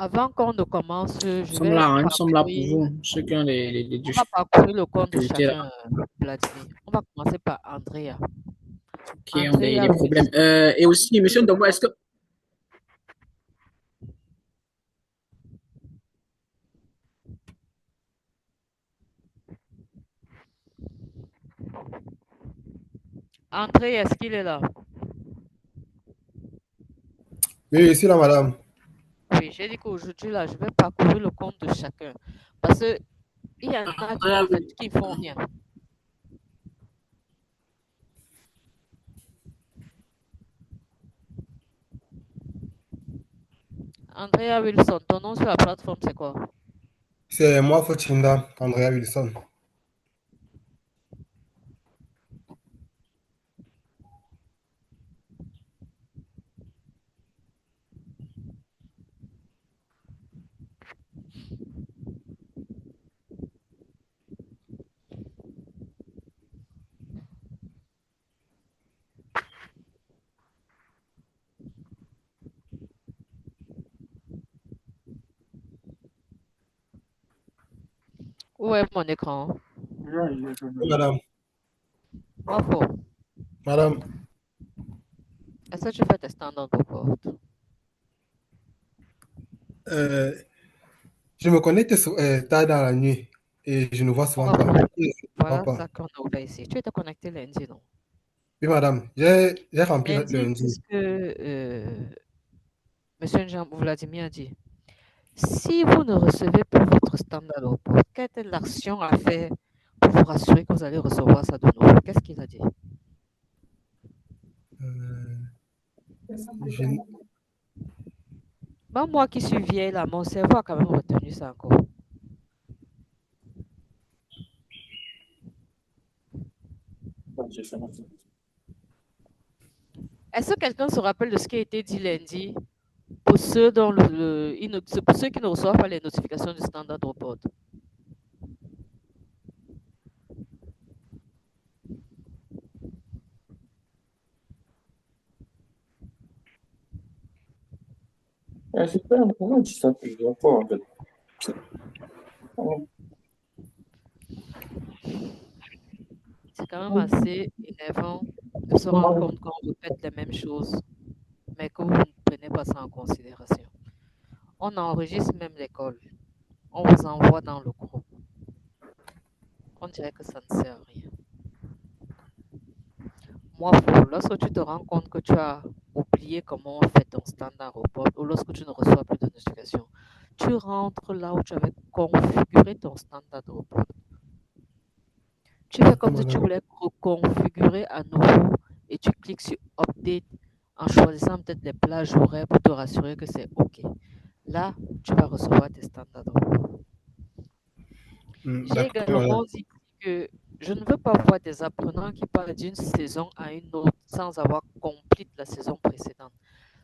Avant qu'on ne commence, je Nous sommes vais là, hein, nous sommes là pour parcourir, vous, ceux qui ont les on va parcourir le compte de difficultés là. chacun, Vladimir. On va commencer par Andrea. Qui ont des Andrea problèmes. Wilson. Et aussi, monsieur Ndobo, est-ce que. André, est-ce qu'il est là? Oui, ici, là, madame. Oui, j'ai dit qu'aujourd'hui, là, je vais parcourir le compte de chacun. Parce qu'il y en a qui, en fait, qui font rien. Andrea Wilson, ton nom sur la plateforme, c'est quoi? C'est moi, Fochinda, Andrea Wilson. Où est mon écran? Oui, madame. Bravo. Madame, Est-ce que tu fais tes standards de porte? euh, je me connecte tard dans la nuit et je ne vois On souvent va pas. voir. Je ne vois Voilà pas. ça qu'on a ouvert ici. Tu étais connecté lundi, non? Oui, madame, j'ai rempli Lundi, lundi. qu'est-ce que M. Jean Vladimir a dit? Si vous ne recevez plus votre standard report, quelle est l'action à faire pour vous rassurer que vous allez recevoir ça de nouveau? Qu'est-ce qu'il a dit? Euh, je- Ben, moi qui suis vieille, là, mon cerveau a quand même retenu ça encore. Est-ce que quelqu'un se rappelle de ce qui a été dit lundi pour ceux, pour ceux qui ne reçoivent pas les notifications du standard report? C'est pas un problème, tu sais plusieurs fois, en fait. C'est quand même assez énervant de se rendre compte qu'on répète les mêmes choses, mais que vous ne prenez pas ça en considération. On enregistre même l'école. On vous envoie dans le groupe. On dirait que ça ne sert à rien. Moi, lorsque tu te rends compte que tu as oublié comment on fait ton standard report ou lorsque tu ne reçois plus de notification, tu rentres là où tu avais configuré ton standard report. Tu fais comme si tu madame. voulais reconfigurer à nouveau et tu cliques sur Update en choisissant peut-être les plages horaires pour te rassurer que c'est OK. Là, tu vas recevoir tes standards report. J'ai D'accord, madame. également dit que je ne veux pas voir des apprenants qui partent d'une saison à une autre sans avoir compris la saison précédente.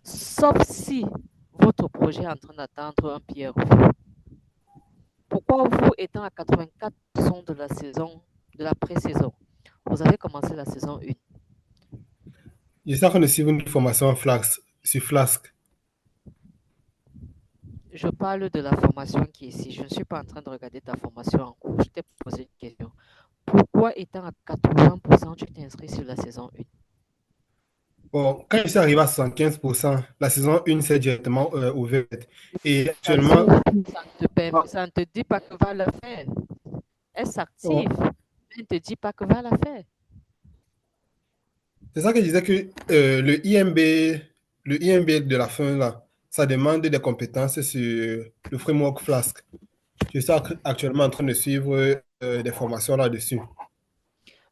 Sauf si votre projet est en train d'attendre un peer review. Pourquoi vous, étant à 84% de la saison, de la pré-saison, vous avez commencé la saison 1? Je suis en train de suivre une formation sur Flask. Je parle de la formation qui est ici. Je ne suis pas en train de regarder ta formation en cours. Je t'ai posé une question. Pourquoi, étant à 80%, tu t'es inscrit sur la saison 1? Bon, quand je suis arrivé à 75%, la saison 1 s'est directement ouverte. Et actuellement, Ça ne te dit pas que va la faire. Elle bon, s'active. Elle ne te dit pas que va la faire. c'est ça que je disais que le IMB de la fin, là, ça demande des compétences sur le framework Flask. Je suis actuellement en train de suivre des formations là-dessus.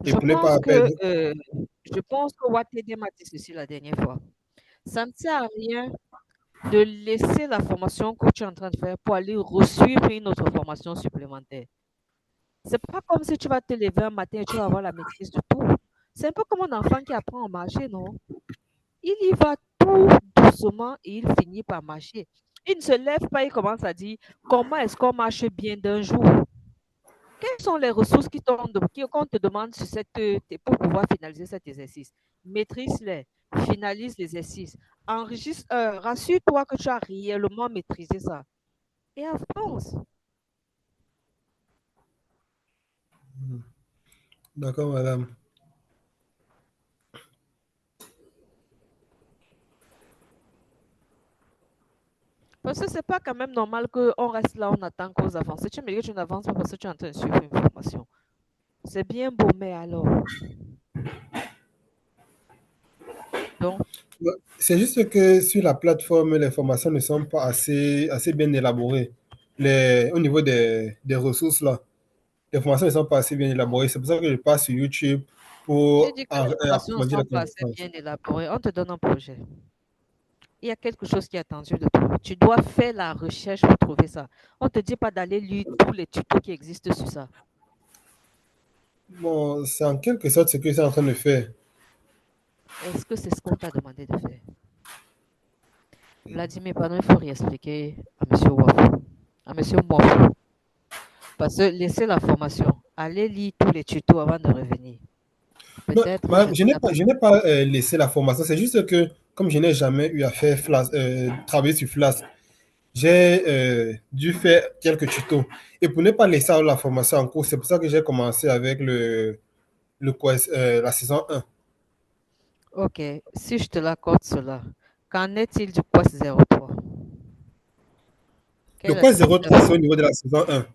Et Je pour ne pas pense perdre, que Watede m'a dit ceci la dernière fois. Ça ne sert à rien de laisser la formation que tu es en train de faire pour aller suivre une autre formation supplémentaire. C'est pas comme si tu vas te lever un matin et tu vas avoir la maîtrise de tout. C'est un peu comme un enfant qui apprend à marcher, non? Il y va tout doucement et il finit par marcher. Il ne se lève pas et commence à dire comment est-ce qu'on marche bien d'un jour. Quelles sont les ressources qu'on te demande pour pouvoir finaliser cet exercice? Maîtrise-les, finalise l'exercice, enregistre, rassure-toi que tu as réellement maîtrisé ça. et en France. D'accord, madame. Parce que c'est pas quand même normal qu'on reste là, on attend qu'on avance. Si tu me dis que tu n'avances pas parce que tu es en train de suivre une formation, c'est bien beau, mais alors. Donc, Ouais, c'est juste que sur la plateforme, les formations ne sont pas assez bien élaborées. Au niveau des ressources, là, les formations ne sont pas assez bien élaborées. C'est pour ça que je passe sur YouTube j'ai pour dit que les formations ne approfondir sont les pas assez connaissances. bien élaborées. On te donne un projet. Il y a quelque chose qui est attendu de toi. Tu dois faire la recherche pour trouver ça. On ne te dit pas d'aller lire tous les tutos qui existent sur ça. Bon, c'est en quelque sorte ce que je suis en train de faire. Est-ce que c'est ce qu'on t'a demandé de faire? Vladimir, pardon, il faut réexpliquer à M. Wafo, à M. Moifou. Parce que laissez la formation. Allez lire tous les tutos avant de revenir. Non, Peut-être madame, maintenant. je n'ai pas laissé la formation. C'est juste que, comme je n'ai jamais eu à faire travailler sur Flask, j'ai dû faire quelques tutos. Et pour ne pas laisser la formation en cours, c'est pour ça que j'ai commencé avec la saison 1. Ok, si je te l'accorde cela, qu'en est-il du poste 03? Le Quelle est la quest 03, c'est au situation? niveau de la saison 1.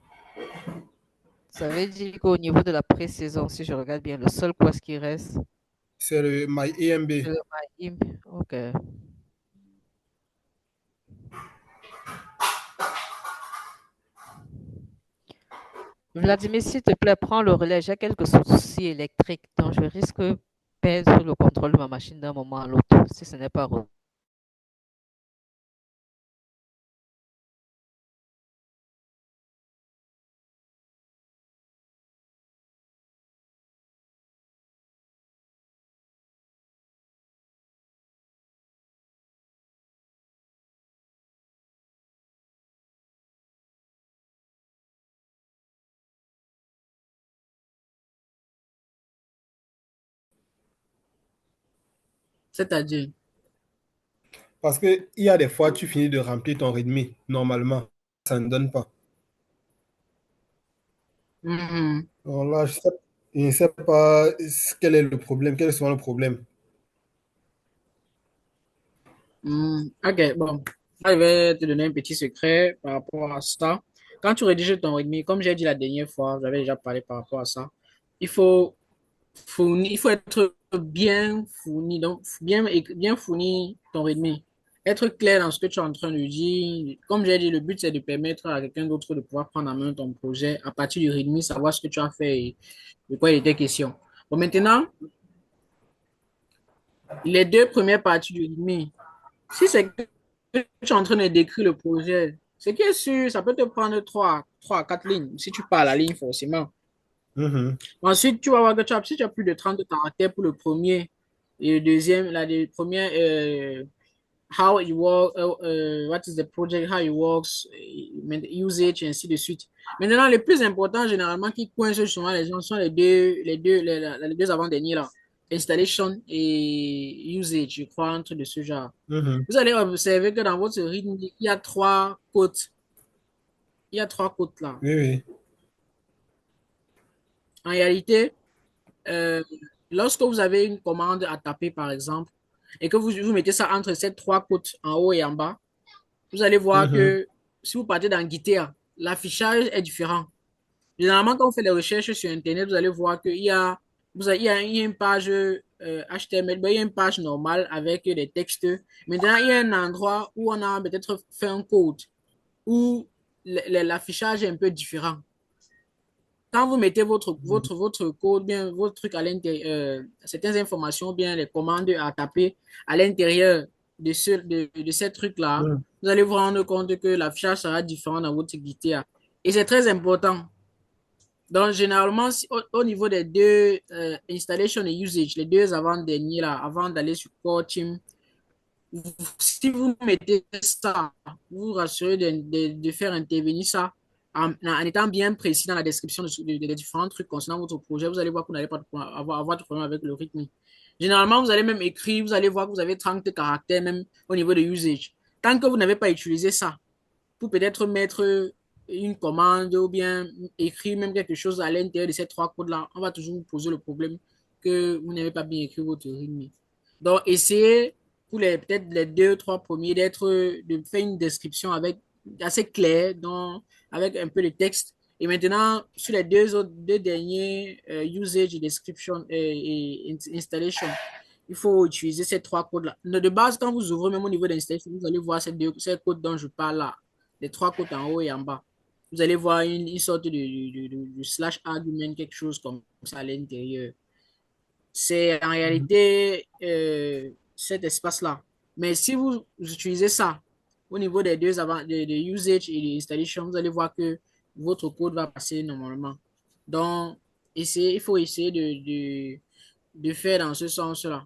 Ça veut dire qu'au niveau de la pré-saison, si je regarde bien, le seul poste qui reste, C'est le MyEMB. c'est le Mahim. Ok. Vladimir, s'il te plaît, prends le relais. J'ai quelques soucis électriques, donc je risque de perdre le contrôle de ma machine d'un moment à l'autre, si ce n'est pas. C'est-à-dire. Parce qu'il y a des fois, tu finis de remplir ton rythme. Normalement, ça ne donne pas. Mhm. Alors là, je ne sais pas quel est le problème, quel est souvent le problème. Ok, bon. Là, je vais te donner un petit secret par rapport à ça. Quand tu rédiges ton readme, comme j'ai dit la dernière fois, j'avais déjà parlé par rapport à ça, il faut il faut être bien fourni, donc bien fourni ton readme. Être clair dans ce que tu es en train de dire. Comme j'ai dit, le but, c'est de permettre à quelqu'un d'autre de pouvoir prendre en main ton projet à partir du readme, savoir ce que tu as fait et de quoi il était question. Bon, maintenant, les deux premières parties du readme, si c'est que tu es en train de décrire le projet, c'est qui est sûr, ça peut te prendre trois, quatre lignes, si tu parles la ligne forcément. Mhm. Ensuite, tu vas voir que si tu as plus de 30 caractères pour le premier et le deuxième, première, how it works, what is the project, how it works, usage, et ainsi de suite. Maintenant, le plus important, généralement, qui coince souvent les gens sont les deux avant-derniers là. Installation et usage, je crois, un truc de ce genre. Mhm. Vous allez observer que dans votre rythme, il y a trois côtes. Il y a trois côtes là. Oui, oui. En réalité, euh, lorsque vous avez une commande à taper, par exemple, et que vous mettez ça entre ces trois côtes en haut et en bas, vous allez voir Mhm. que si vous partez dans Gitea, l'affichage est différent. Généralement, quand vous faites des recherches sur Internet, vous allez voir qu'il y a, il y a une page HTML, ben, il y a une page normale avec des textes. Maintenant, il y a un endroit où on a peut-être fait un code où l'affichage est un peu différent. Quand vous mettez votre code, bien votre truc à l'intérieur, certaines informations, bien les commandes à taper à l'intérieur de ces trucs-là, Mhm. vous allez vous rendre compte que l'affichage sera différent dans votre guitare. Et c'est très important. Donc, généralement, au niveau des deux installation et usage, les deux avant-derniers là, avant d'aller sur Core Team, si vous mettez ça, vous vous rassurez de faire intervenir ça en étant bien précis dans la description des différents trucs concernant votre projet, vous allez voir que vous n'allez pas avoir de problème avec le rythme. Généralement, vous allez même écrire, vous allez voir que vous avez 30 caractères même au niveau de usage. Tant que vous n'avez pas utilisé ça, pour peut-être mettre une commande ou bien écrire même quelque chose à l'intérieur de ces trois codes-là, on va toujours vous poser le problème que vous n'avez pas bien écrit votre README. Donc, essayez pour peut-être les deux, trois premiers de faire une description assez claire, donc, avec un peu de texte. Et maintenant, sur les deux derniers, usage, description et installation, il faut utiliser ces trois codes-là. De base, quand vous ouvrez même au niveau d'installation, vous allez voir ces codes dont je parle là, les trois codes en haut et en bas. Vous allez voir une sorte de slash argument, quelque chose comme ça à l'intérieur. C'est en réalité cet espace-là. Mais si vous utilisez ça au niveau des deux avant, de usage et de installation, vous allez voir que votre code va passer normalement. Donc, il faut essayer de faire dans ce sens-là.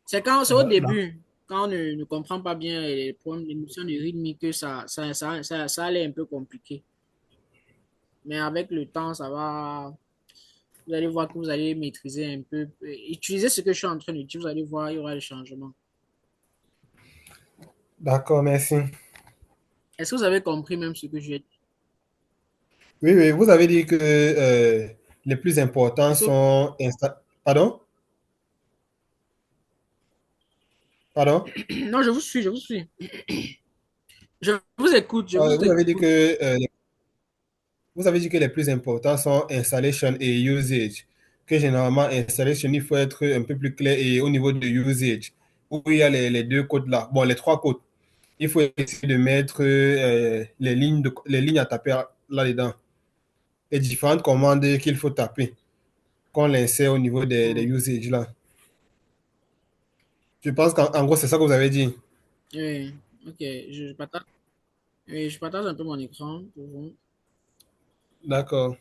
C'est au début, quand on ne comprend pas bien les problèmes, les notions de rythme, que ça allait un peu compliqué. Mais avec le temps, ça va. Vous allez voir que vous allez maîtriser un peu. Utilisez ce que je suis en train de dire, vous allez voir, il y aura des changements. D'accord, merci. Est-ce que vous avez compris même ce que je dis? Oui, oui, vous avez dit que les plus importants sont... Pardon? Pardon? Non, je vous suis, je vous suis. Je vous écoute, je vous Vous avez dit écoute. que vous avez dit que les plus importants sont installation et usage. Que généralement, installation, il faut être un peu plus clair et au niveau de usage, où il y a les deux codes là, bon, les trois codes. Il faut essayer de mettre les lignes à taper là-dedans et différentes commandes qu'il faut taper qu'on l'insère au niveau des usages là. Je pense qu'en gros, c'est ça que vous avez dit. Oui, ok, je partage un peu mon écran pour vous. D'accord.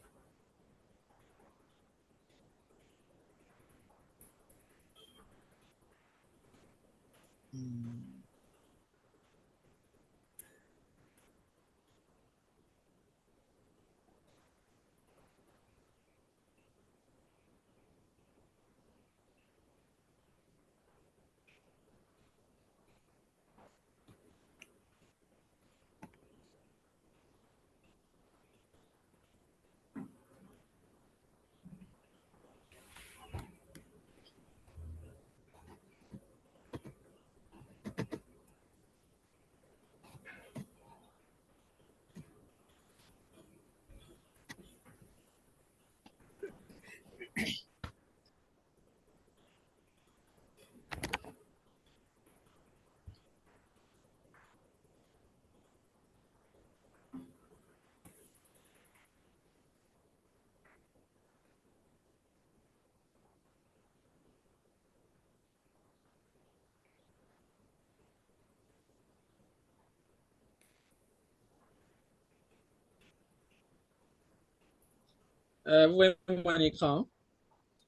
Vous voyez mon écran?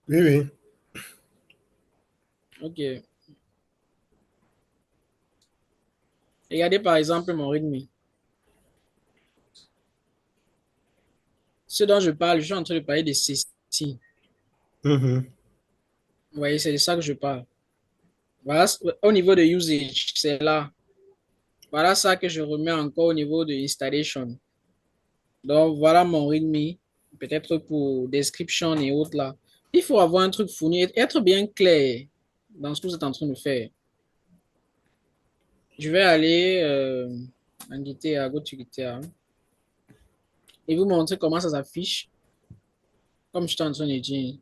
Oui, oui. Ok. Regardez par exemple mon rythme. Ce dont je parle, je suis en train de parler de ceci. Mhm. Vous voyez, c'est de ça que je parle. Voilà, au niveau de usage, c'est là. Voilà ça que je remets encore au niveau de installation. Donc, voilà mon README, peut-être pour description et autres là. Il faut avoir un truc fourni, être bien clair dans ce que vous êtes en train de faire. Je vais aller en GitHub, go to GitHub, et vous montrer comment ça s'affiche, comme je suis en train de dire.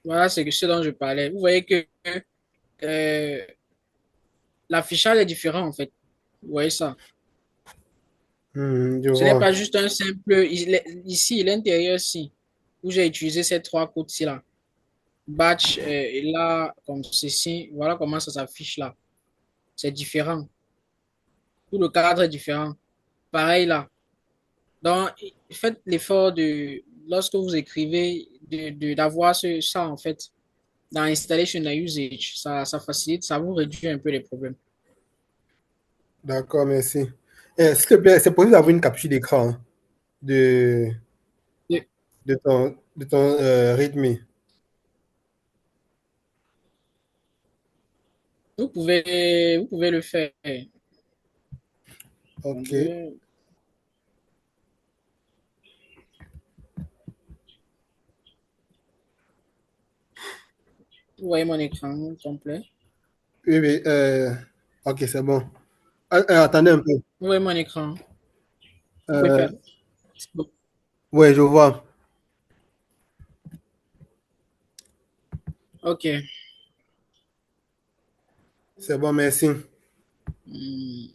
Voilà, c'est ce dont je parlais. Vous voyez que euh, l'affichage est différent en fait. Vous voyez ça? Je Ce n'est vois. pas juste un simple, ici, l'intérieur-ci, où j'ai utilisé ces trois codes-ci là. Batch est là comme ceci. Voilà comment ça s'affiche là. C'est différent. Tout le cadre est différent. Pareil là. Donc, faites l'effort de, lorsque vous écrivez, d'avoir ça, en fait, dans Installation and Usage. Ça facilite, ça vous réduit un peu les problèmes. D'accord, merci. S'il te plaît, c'est possible d'avoir une capture d'écran hein, de, Et de ton rythme. vous pouvez le faire. Ok. Attendez. Vous voyez mon écran complet. Oui, oui. Ok, c'est bon. Attendez un peu. Vous voyez mon écran. Vous pouvez Euh, faire. Bon. ouais, je vois. Ok. C'est bon, merci. Hmm,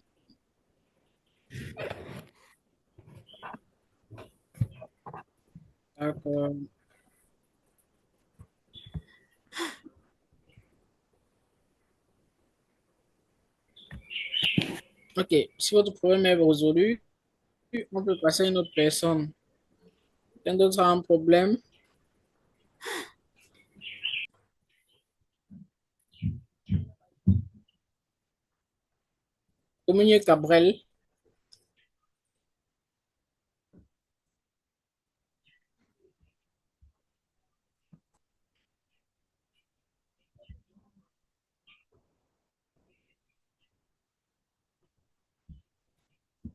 d'accord. Ok. Si votre problème est résolu, on peut passer à une autre personne. Quelqu'un d'autre a un problème? Dominique Cabrel.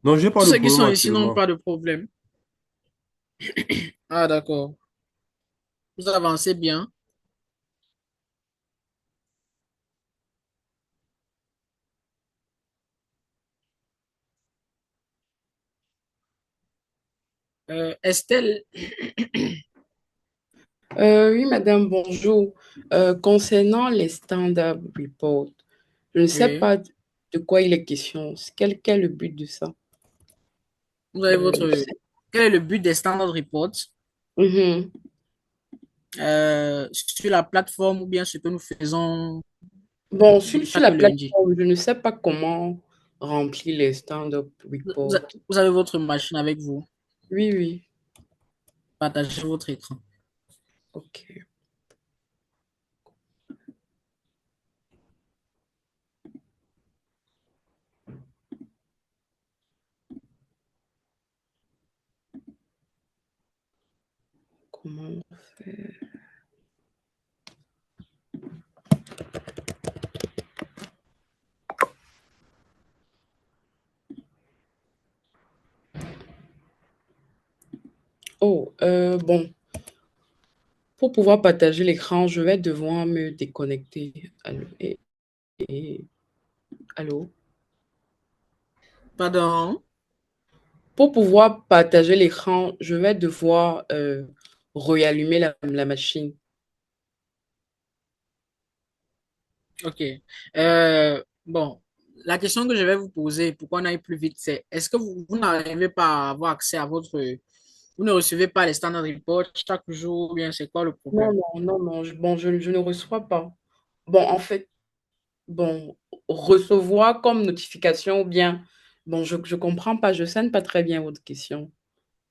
Non, j'ai pas Tous de ceux qui problème sont ici n'ont actuellement. pas de problème. Ah, d'accord. Vous avancez bien. Estelle, Oui, madame, bonjour. Concernant les standard reports, je ne sais oui. pas de quoi il est question. Quel est le but de ça? Vous avez votre. Je sais. Quel est le but des standard reports Mhm. sur la plateforme ou bien ce que nous faisons Bon, sur chaque la lundi? plateforme, je ne sais pas comment remplir les standard reports. Vous avez votre machine avec vous. Oui, oui. Partagez votre écran. OK. Comment on fait? Oh, bon. Pour pouvoir partager l'écran, je vais devoir me déconnecter. Allô? Et- allô? Pardon? Pour pouvoir partager l'écran, je vais devoir réallumer la machine. Ok. Bon, la question que je vais vous poser, pourquoi on aille plus vite, c'est est-ce que vous n'arrivez pas à avoir accès à votre. Vous ne recevez pas les standard reports chaque jour, ou bien c'est quoi le Non, problème? non, non, non. Bon, je ne reçois pas. Bon, en fait, bon, recevoir comme notification ou bien, bon, je comprends pas, je sens pas très bien votre question.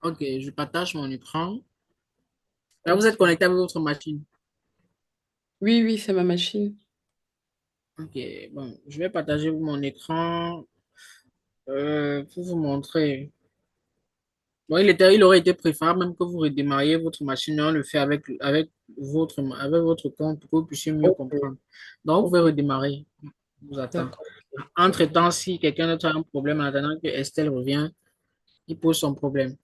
Ok, je partage mon écran. Là, vous êtes Ok. connecté avec votre machine. Oui, oui, c'est ma machine. Ok, bon, je vais partager mon écran pour vous montrer. Bon, il aurait été préférable même que vous redémarriez votre machine, on le fait avec votre compte pour que vous puissiez mieux Ok, comprendre. Donc, vous ok, pouvez redémarrer. Je vous attends. d'accord. Entre-temps, si quelqu'un d'autre a un problème en attendant que Estelle revient, il pose son problème.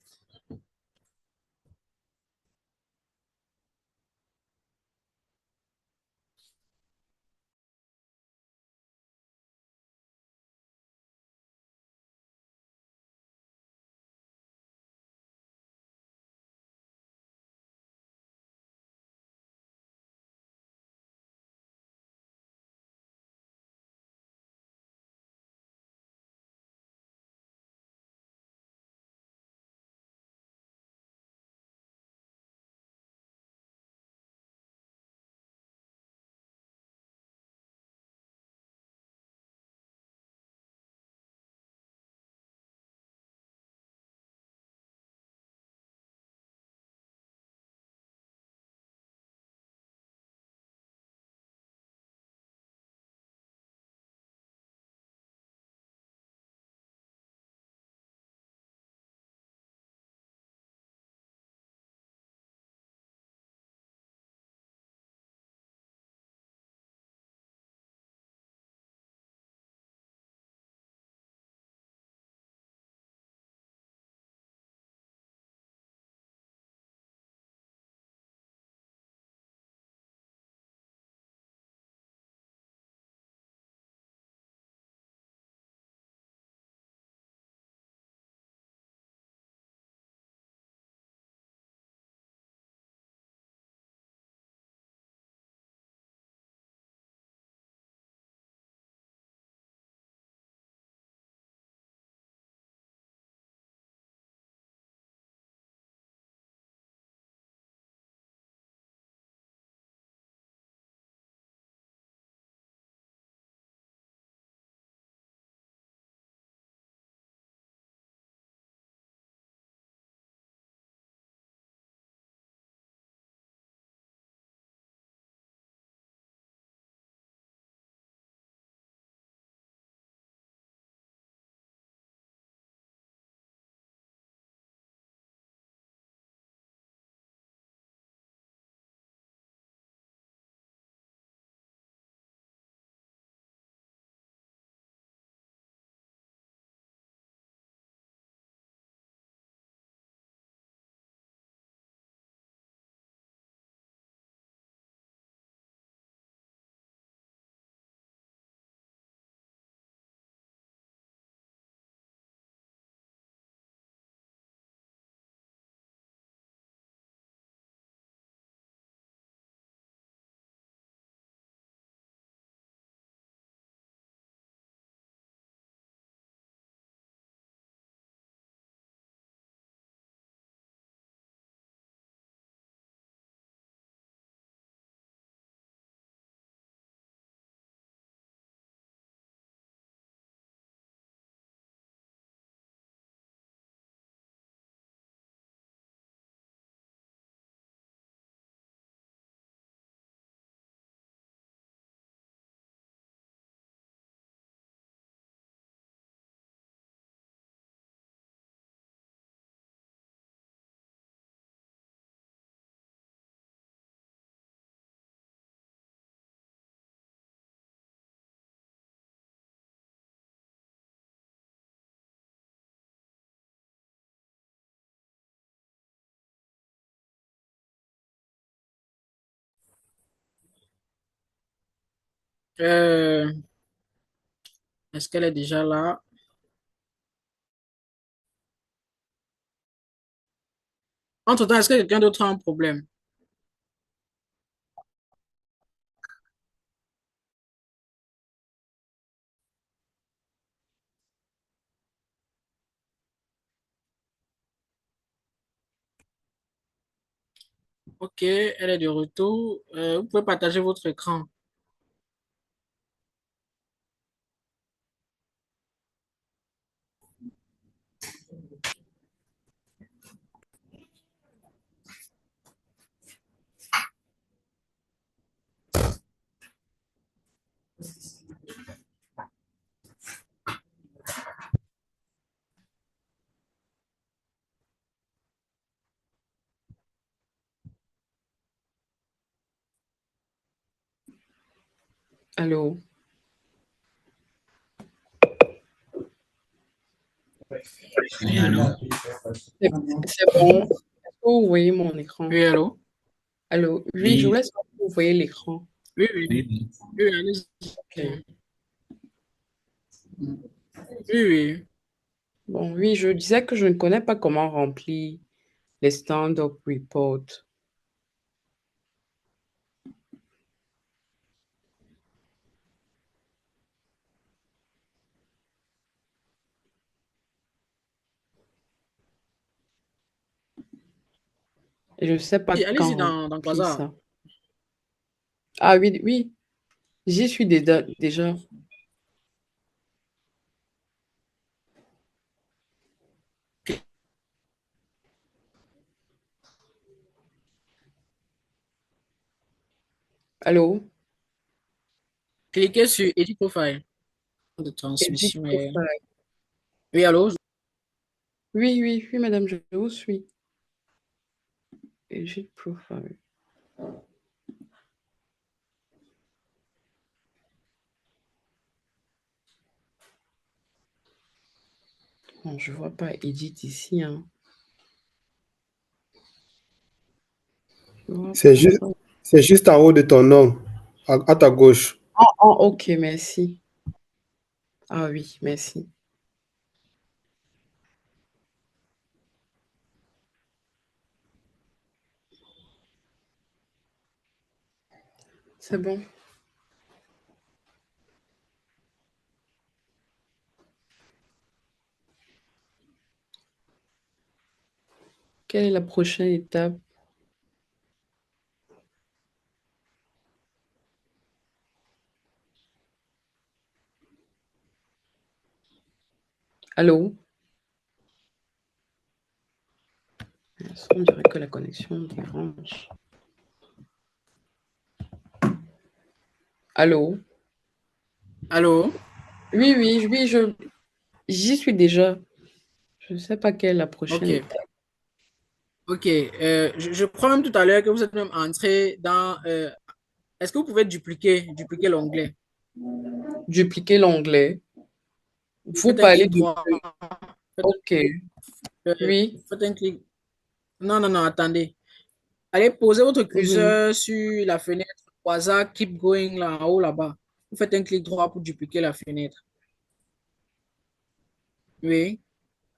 Euh, est-ce qu'elle est déjà là? Entre-temps, est-ce que quelqu'un d'autre a un problème? Ok, elle est de retour. Vous pouvez partager votre écran. Allô? Oui, allô? C'est bon. Est-ce que vous voyez mon écran? Oui, allô? Allô? Oui, je voulais savoir si vous voyez l'écran. Oui, oui. Oui, allez-y. Ok. Oui, oui. Bon, oui, je disais que je ne connais pas comment remplir les stand-up reports. Et je ne sais pas Allez-y quand dans remplir Quasar. ça. Ah oui, oui, j'y suis déjà. Allô? Cliquez sur Edit Profile de Edit transmission. profile. Oui, allô? Oui, oui, oui, madame, je vous suis. Edit profile. Bon, je vois pas Edit ici, hein. Je vois C'est juste, pas. c'est juste en haut de ton nom, à ta gauche. Ok, merci. Ah oui, merci. C'est bon. Quelle est la prochaine étape? Allô? On dirait que la connexion dérange. Allô? Allô? Oui, oui, oui, j'y suis déjà. Je ne sais pas quelle est la prochaine Ok. étape. Ok. Je crois même tout à l'heure que vous êtes même entré dans. Est-ce que vous pouvez dupliquer l'onglet? Dupliquer l'onglet. Vous Faites un parlez clic de... droit. Faites, Ok, euh, oui. faites un clic. Non, non, non, attendez. Allez poser votre Mhm. curseur sur la fenêtre Quasar Keep Going là en haut là-bas. Vous faites un clic droit pour dupliquer la fenêtre. Oui.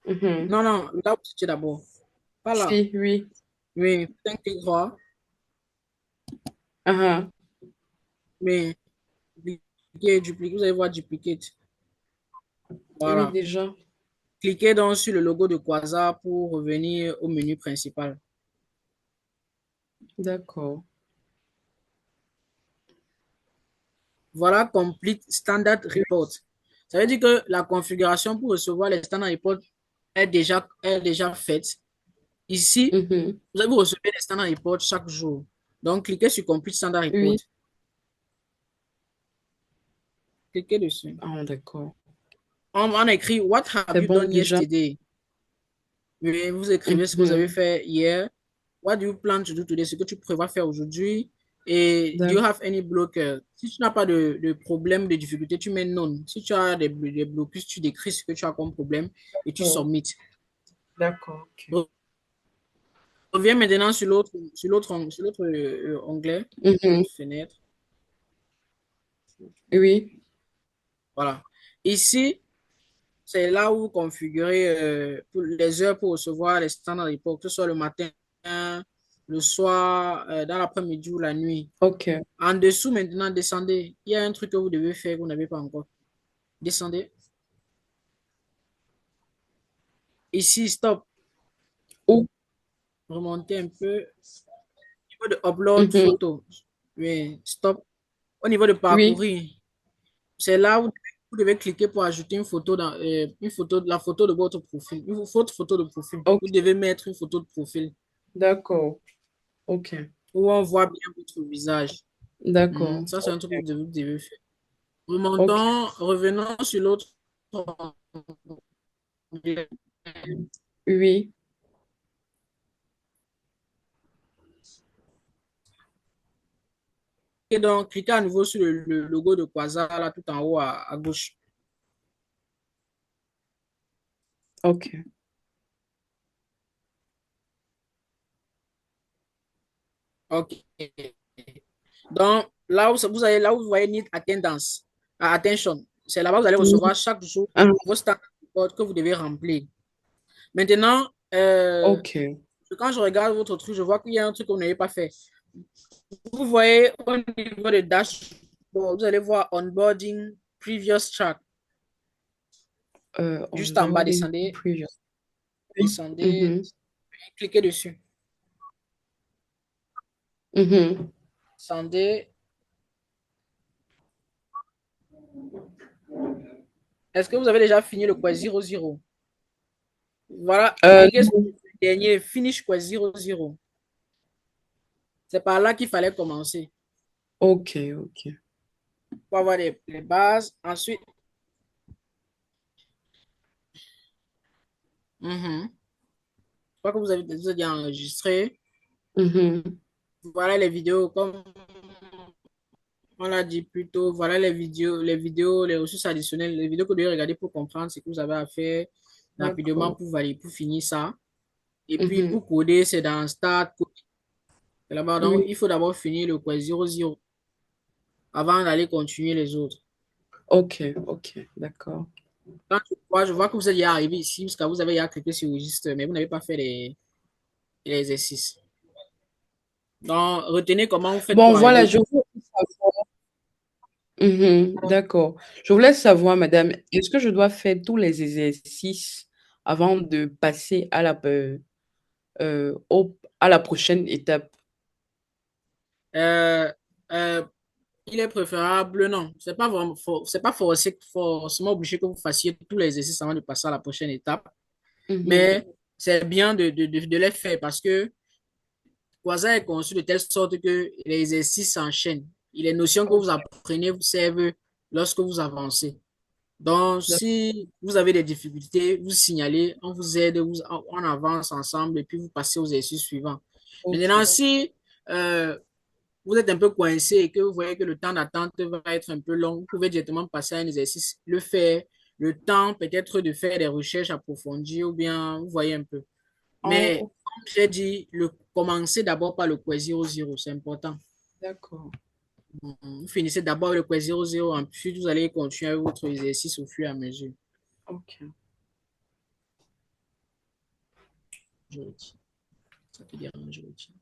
Mhm. Non, non, là où c'était d'abord. Pas là. Si, oui. Oui, faites un clic droit. Ah, Oui. Dupliquer, dupliquer. Vous allez voir duplicate. oui, Voilà. déjà. Cliquez donc sur le logo de Quasar pour revenir au menu principal. D'accord. Voilà, Complete Standard Report. Ça veut dire que la configuration pour recevoir les Standard Reports est déjà faite. Ici, Mhm. vous recevez les Standard Reports chaque jour. Donc, cliquez sur Complete Standard Report. Oui. Cliquez dessus. Ah, d'accord. On a écrit What have C'est you bon done déjà. yesterday? Oui, vous écrivez ce que vous avez Mhm. fait hier. What do you plan to do today? Ce que tu prévois faire aujourd'hui. Et do you D'ac- have any blocker? Si tu n'as pas de problème, de difficulté, tu mets non. Si tu as des blocus, tu décris ce que tu as comme problème et tu submits. D'accord. Ok. Reviens maintenant sur l'autre onglet, Mhm. l'autre fenêtre. Oui. Voilà. Ici, c'est là où vous configurez les heures pour recevoir les standards report, que ce soit le matin, le soir, dans l'après-midi ou la nuit. OK. En dessous, maintenant, descendez. Il y a un truc que vous devez faire que vous n'avez pas encore. Descendez. Ici, stop. Où? Remontez un peu. Au niveau de upload Mhm. photo. Oui, stop. Au niveau de Oui. parcourir, c'est là où vous devez cliquer pour ajouter une photo dans une photo, la photo de votre profil. Votre photo de profil. Vous OK. devez mettre une photo de profil D'accord. OK. où on voit bien votre visage. D'accord. Ça, c'est un truc que vous devez faire. OK. Revenons sur l'autre onglet. Oui. Et donc, cliquez à nouveau sur le logo de Quasar, là, tout en haut à gauche. OK. OK. Donc, là où vous voyez Need Attendance, Attention, c'est là-bas que vous allez recevoir chaque jour Ah, vos standards que vous devez remplir. Maintenant, OK. quand je regarde votre truc, je vois qu'il y a un truc que vous n'avez pas fait. Vous voyez au niveau de dashboard, vous allez voir Onboarding Previous Track. Juste en bas, Onboarding descendez, previous. descendez, Mhm. cliquez dessus. Mhm. Descendez. Est-ce que vous avez déjà fini le quiz 00? Voilà, cliquez sur le dernier, Finish quiz 00. C'est par là qu'il fallait commencer OK, OK. pour avoir les bases. Ensuite, je crois que vous avez déjà enregistré. Mhm. Voilà les vidéos, comme on l'a dit plus tôt. Voilà les ressources additionnelles, les vidéos que vous devez regarder pour comprendre ce que vous avez à faire rapidement D'accord. pour valider, pour finir ça. Et puis Mhm. pour coder, c'est dans Start. Là-bas, donc, Oui. il faut d'abord finir le quiz 00 avant d'aller continuer les autres. OK, OK. D'accord. Quand je vois que vous êtes déjà arrivé ici, parce que vous avez déjà cliqué sur registre, mais vous n'avez pas fait les exercices. Donc, retenez comment vous faites Bon, pour voilà, arriver. je voulais savoir. Mhm. D'accord. Je voulais savoir, madame, est-ce que je dois faire tous les exercices avant de passer à à la prochaine étape? Euh, euh, il est préférable, non, c'est pas vraiment, c'est pas forcément obligé que vous fassiez tous les exercices avant de passer à la prochaine étape, Mhm. mais c'est bien de les faire parce que Quasar est conçu de telle sorte que les exercices s'enchaînent. Et les notions que vous apprenez vous servent lorsque vous avancez. Donc, si vous avez des difficultés, vous signalez, on vous aide, on avance ensemble et puis vous passez aux exercices suivants. Maintenant, OK. si euh, vous êtes un peu coincé et que vous voyez que le temps d'attente va être un peu long, vous pouvez directement passer à un exercice, le faire, le temps peut-être de faire des recherches approfondies ou bien vous voyez un peu. Mais Oh, comme j'ai dit, commencez d'abord par le quiz 00, c'est important. d'accord. Vous finissez d'abord le quiz 00, ensuite vous allez continuer votre exercice au fur et à mesure. OK. Je retire. Ça te dérange, je retire.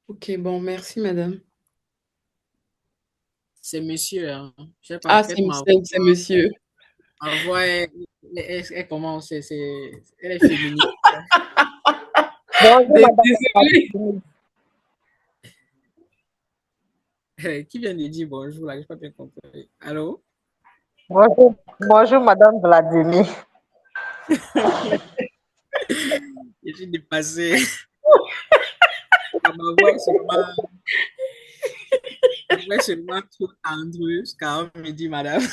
OK, bon, merci, madame. C'est monsieur, hein. Je sais pas, Ah, peut-être c'est monsieur. ma voix elle commence, elle est féminine. Bonjour, madame. Désolée. Qui vient de dire bonjour là? Je n'ai pas bien compris. Allô? Bonjour, bonjour, madame Vladimir. Je suis dépassé. Ma voix est seulement trop tendreuse quand on me dit madame.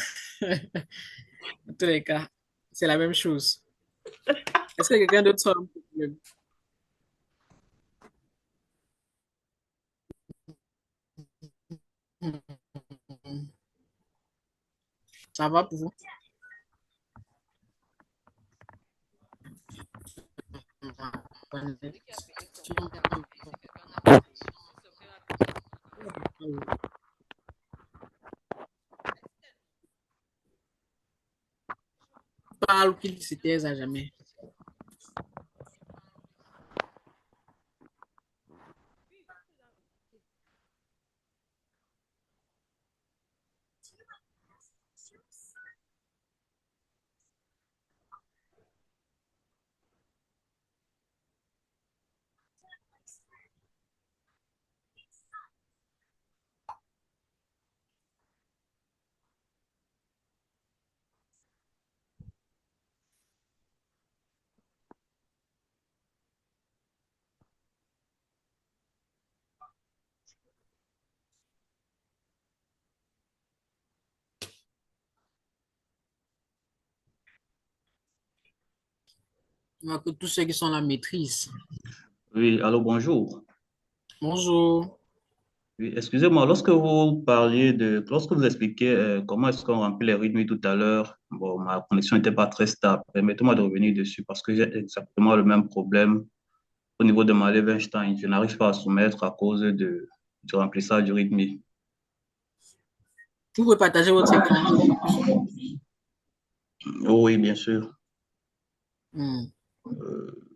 En tous les cas, c'est la même chose. Est-ce que quelqu'un d'autre a un problème? Ça va pour vous? Parle qu'il se taise à jamais. Donc, que tous ceux qui sont la maîtrise. Oui, allô, bonjour. Bonjour. Oui, excusez-moi, lorsque vous expliquez comment est-ce qu'on remplit les rythmes tout à l'heure, bon, ma connexion n'était pas très stable. Permettez-moi de revenir dessus parce que j'ai exactement le même problème au niveau de ma Levenstein. Je n'arrive pas à soumettre à cause du remplissage du rythme. Vous pouvez partager votre écran. Oh oui, bien sûr. Hmm. Euh,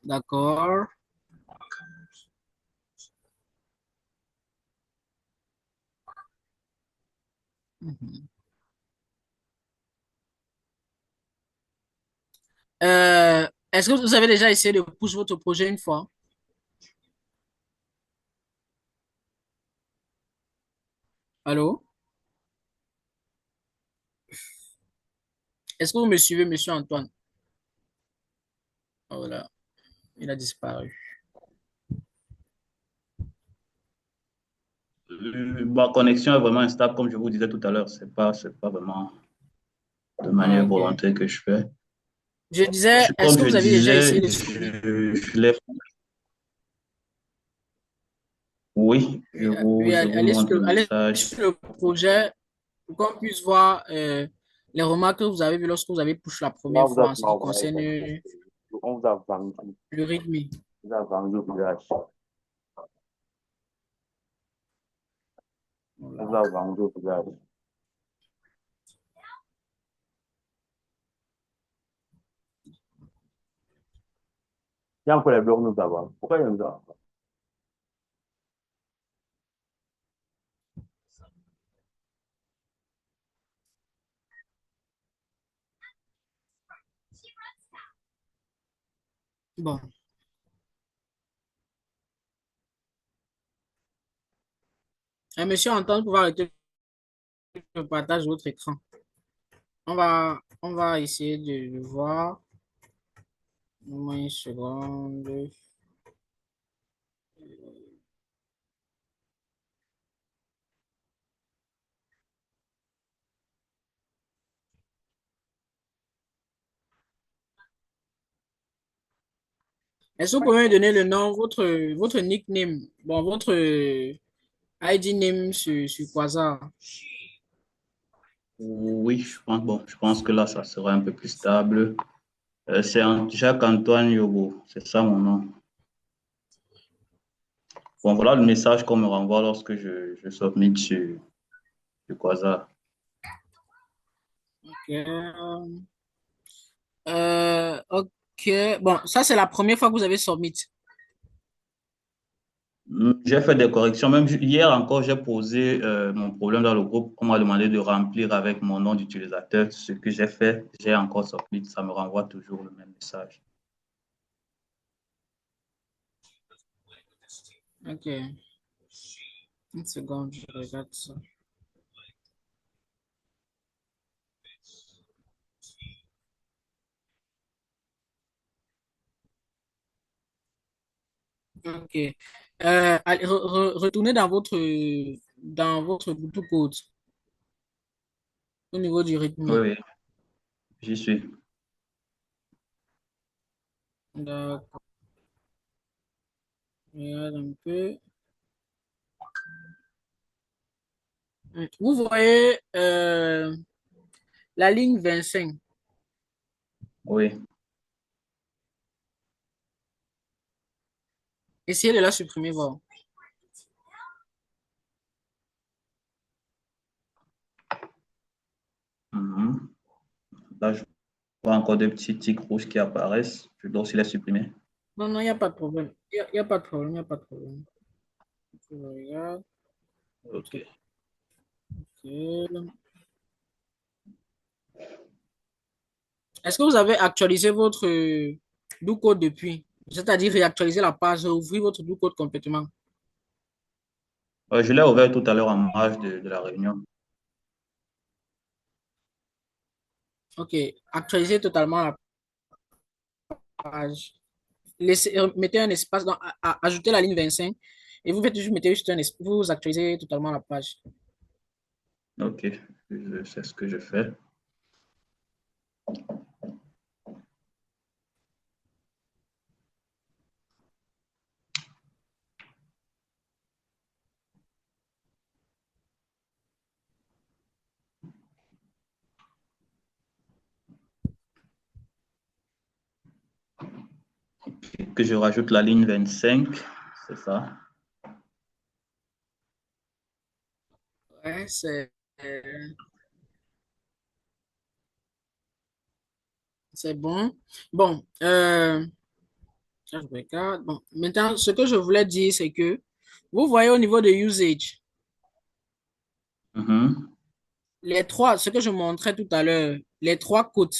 D'accord. Mhm. Est-ce que vous avez déjà essayé de pousser votre projet une fois? Allô? Est-ce que vous me suivez, monsieur Antoine? Oh là, il a disparu. Ma connexion est vraiment instable, comme je vous disais tout à l'heure. C'est pas vraiment de Ah, manière ok. volontaire que je fais. Je disais, est-ce Comme que je vous avez déjà essayé disais, de suivre? oui, je Oui, vous, je vous allez montre le allez message. sur le projet pour qu'on puisse voir les remarques que vous avez vues lorsque vous avez push la Là, première vous fois avez en ce qui envoyé concerne quelque chose. On vous a vendu. le rythme. Vous a vendu au village. On vous Voilà. a vendu au village. Il y a encore les blocs nous avons. Pourquoi il y a nous avons? Bon. Monsieur Antoine, pour arrêter le partage de votre écran. On va essayer de le voir. Au une seconde. Est-ce que vous pouvez me donner le nom, votre nickname, bon, votre ID name sur Quasar? Oui, je pense que là, ça sera un peu plus stable. C'est Jacques-Antoine Yobo, c'est ça mon nom. Bon, voilà le message qu'on me renvoie lorsque je submit sur Quasar. Ok. Ok. Bon, ça, c'est la première fois que vous avez submit. J'ai fait des corrections. Même hier encore, j'ai posé mon problème dans le groupe. On m'a demandé de remplir avec mon nom d'utilisateur. Ce que j'ai fait, j'ai encore submit. Ça me renvoie toujours le même message. Ok. Une seconde, je regarde ça. Ok. Allez, retournez dans votre Bluetooth code. au niveau du Oui, rythme. oui, j'y suis. D'accord. Je regarde un peu. Vous voyez la ligne 25. Oui. Essayez de la supprimer, voir. Mhm. Là, je vois encore des petits tics rouges qui apparaissent. Je dois aussi les supprimer. Non, non, il n'y a pas de problème. Il y a pas de problème, il n'y a pas de problème. Je regarde. OK. Ok. Est-ce que vous avez actualisé votre do-code depuis? C'est-à-dire réactualiser la page, ouvrir votre do-code complètement. Je l'ai ouvert tout à l'heure en marge de la réunion. Ok, actualisez totalement la page. Mettez un espace, ajoutez la ligne 25 et vous faites juste, mettez juste un espace, vous actualisez totalement la page. OK. C'est ce que je fais. Que je rajoute la ligne 25, c'est ça. Ouais, c'est bon. Bon, je regarde. Bon, maintenant, ce que je voulais dire, c'est que vous voyez au niveau de usage, Mhm. les trois, ce que je montrais tout à l'heure, les trois codes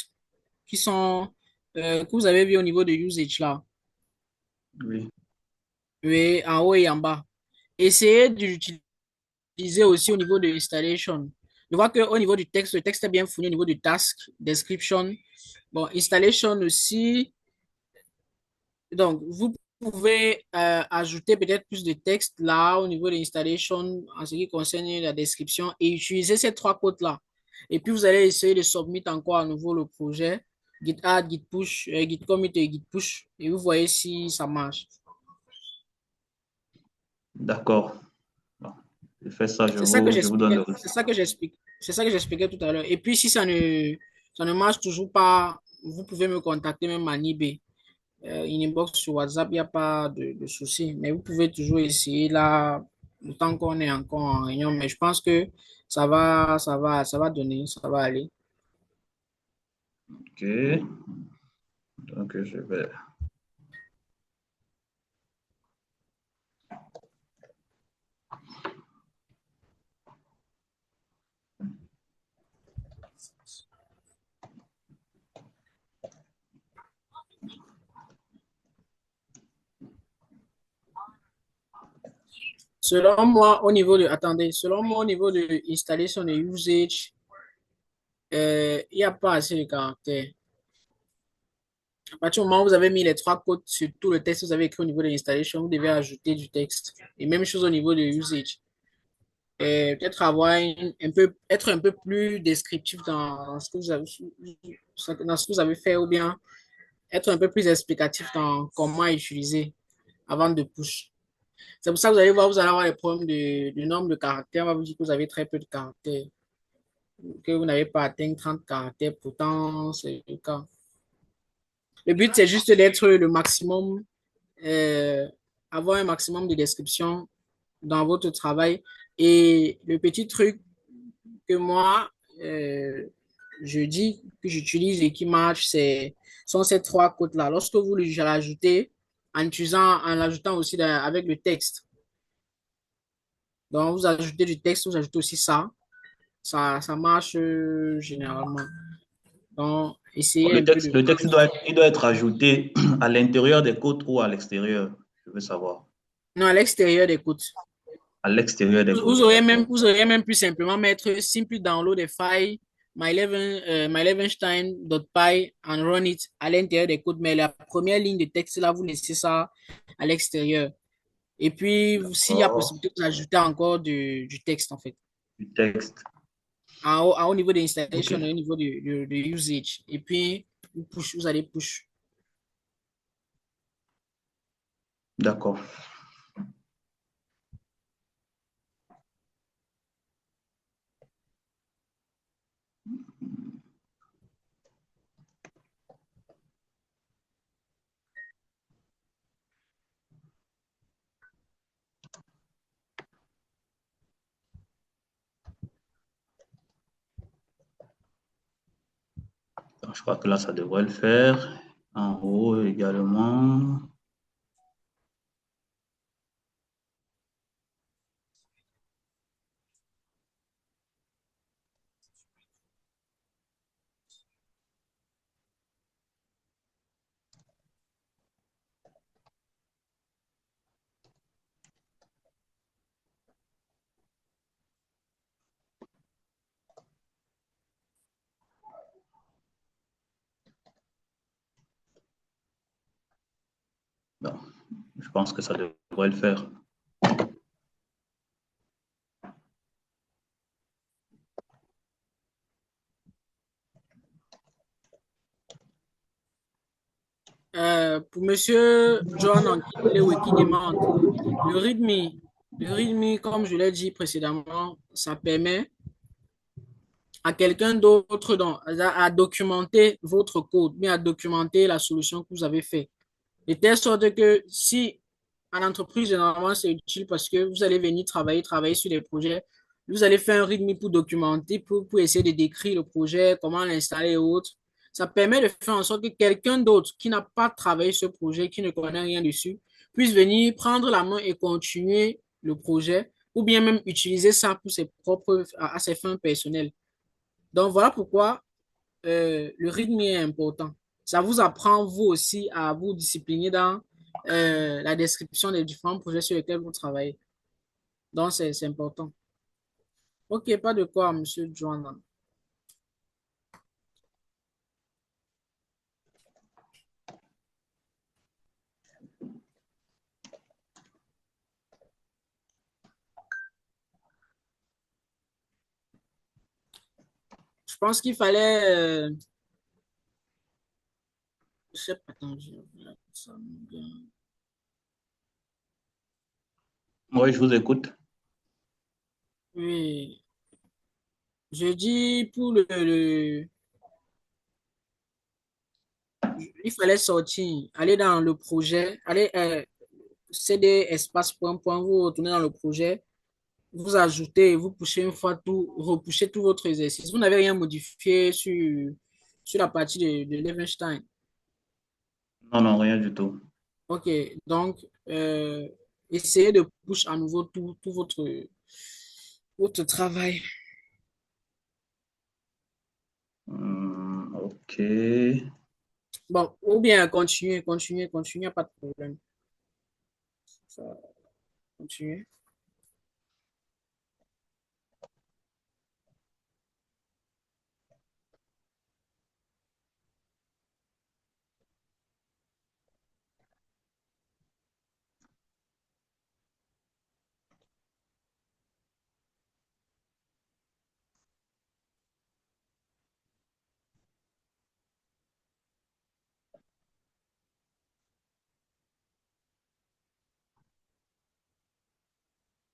qui sont, que vous avez vu au niveau de usage là, Oui. oui, en haut et en bas. Essayez d'utiliser aussi au niveau de installation. Je vois qu'au niveau du texte, le texte est bien fourni au niveau du task, description. Bon, installation aussi. Donc, vous pouvez ajouter peut-être plus de texte là au niveau de l'installation en ce qui concerne la description et utiliser ces trois codes-là. Et puis, vous allez essayer de submit encore à nouveau le projet, git add, git push, git commit et git push. Et vous voyez si ça marche. D'accord. Bon, je fais ça, C'est ça que je vous donne j'expliquais, le c'est résultat. ça que j'explique, c'est ça que j'expliquais tout à l'heure. Et puis, si ça ne marche toujours pas, vous pouvez me contacter même à Nibé. Inbox sur WhatsApp, il n'y a pas de souci. Mais vous pouvez toujours essayer là, le temps qu'on est encore en réunion. Mais je pense que ça va donner, ça va aller. OK. Donc, je vais. Selon moi, au niveau de, attendez, selon moi, au niveau de installation et usage, il n'y a pas assez de caractères. À partir du moment où vous avez mis les trois codes sur tout le texte que vous avez écrit au niveau de l'installation, vous devez ajouter du texte. Et même chose au niveau de usage. Peut-être avoir être un peu plus descriptif dans ce que vous avez, dans ce que vous avez fait ou bien être un peu plus explicatif dans comment utiliser avant de push. C'est pour ça que vous allez voir, vous allez avoir les problèmes de nombre de caractères. On va vous dire que vous avez très peu de caractères, que vous n'avez pas atteint 30 caractères, pourtant c'est le cas. Le but, c'est juste d'être le maximum, euh, avoir un maximum de description dans votre travail. Et le petit truc que moi, euh, je dis, que j'utilise et qui marche, sont ces trois codes-là. Lorsque vous l'ajoutez, en l'ajoutant aussi avec le texte. Donc, vous ajoutez du texte, vous ajoutez aussi ça. Ça marche généralement. Donc, Bon, essayez un peu de... le texte il doit être ajouté à l'intérieur des côtes ou à l'extérieur. Je veux savoir. Non, à l'extérieur des codes. À l'extérieur des Vous côtes, auriez même, d'accord. vous auriez même pu simplement mettre simple download a file, mylevenstein.py and run it à l'intérieur des codes. Mais la première ligne de texte, là, vous laissez ça à l'extérieur. Et puis, s'il y a D'accord. possibilité, vous ajoutez encore du texte, en fait. Du texte. au niveau de l'installation Ok, et au niveau de usage. Et puis, vous allez push. d'accord. Donc, je crois que là, ça devrait le faire. En haut également. Bon, je pense que ça devrait le faire. Pour Monsieur John Anguille qui demande, le README, comme je l'ai dit précédemment, ça permet à quelqu'un d'autre à documenter votre code, mais à documenter la solution que vous avez faite. De telle sorte que si en entreprise, généralement, c'est utile parce que vous allez venir travailler sur des projets. Vous allez faire un README pour documenter, pour essayer de décrire le projet, comment l'installer et autres. Ça permet de faire en sorte que quelqu'un d'autre qui n'a pas travaillé ce projet, qui ne connaît rien dessus, puisse venir prendre la main et continuer le projet, ou bien même utiliser ça pour à ses fins personnelles. Donc voilà pourquoi le rythme est important. Ça vous apprend, vous aussi, à vous discipliner dans la description des différents projets sur lesquels vous travaillez. Donc, c'est important. OK, pas de quoi, Monsieur Joanna. Je pense qu'il fallait... je sais pas, attends, je regarde ça bien. Oui, je vous écoute. Oui, je dis pour il fallait sortir, aller dans le projet, aller CD espace point point, vous retournez dans le projet, vous ajoutez, vous poussez une fois tout, repoussez tout votre exercice. Vous n'avez rien modifié sur la partie de Levenstein. Non, non, rien du tout. OK, donc essayez de push à nouveau tout votre travail. Ok. Bon, ou bien continuez, il n'y a pas de problème. Ça, continuez.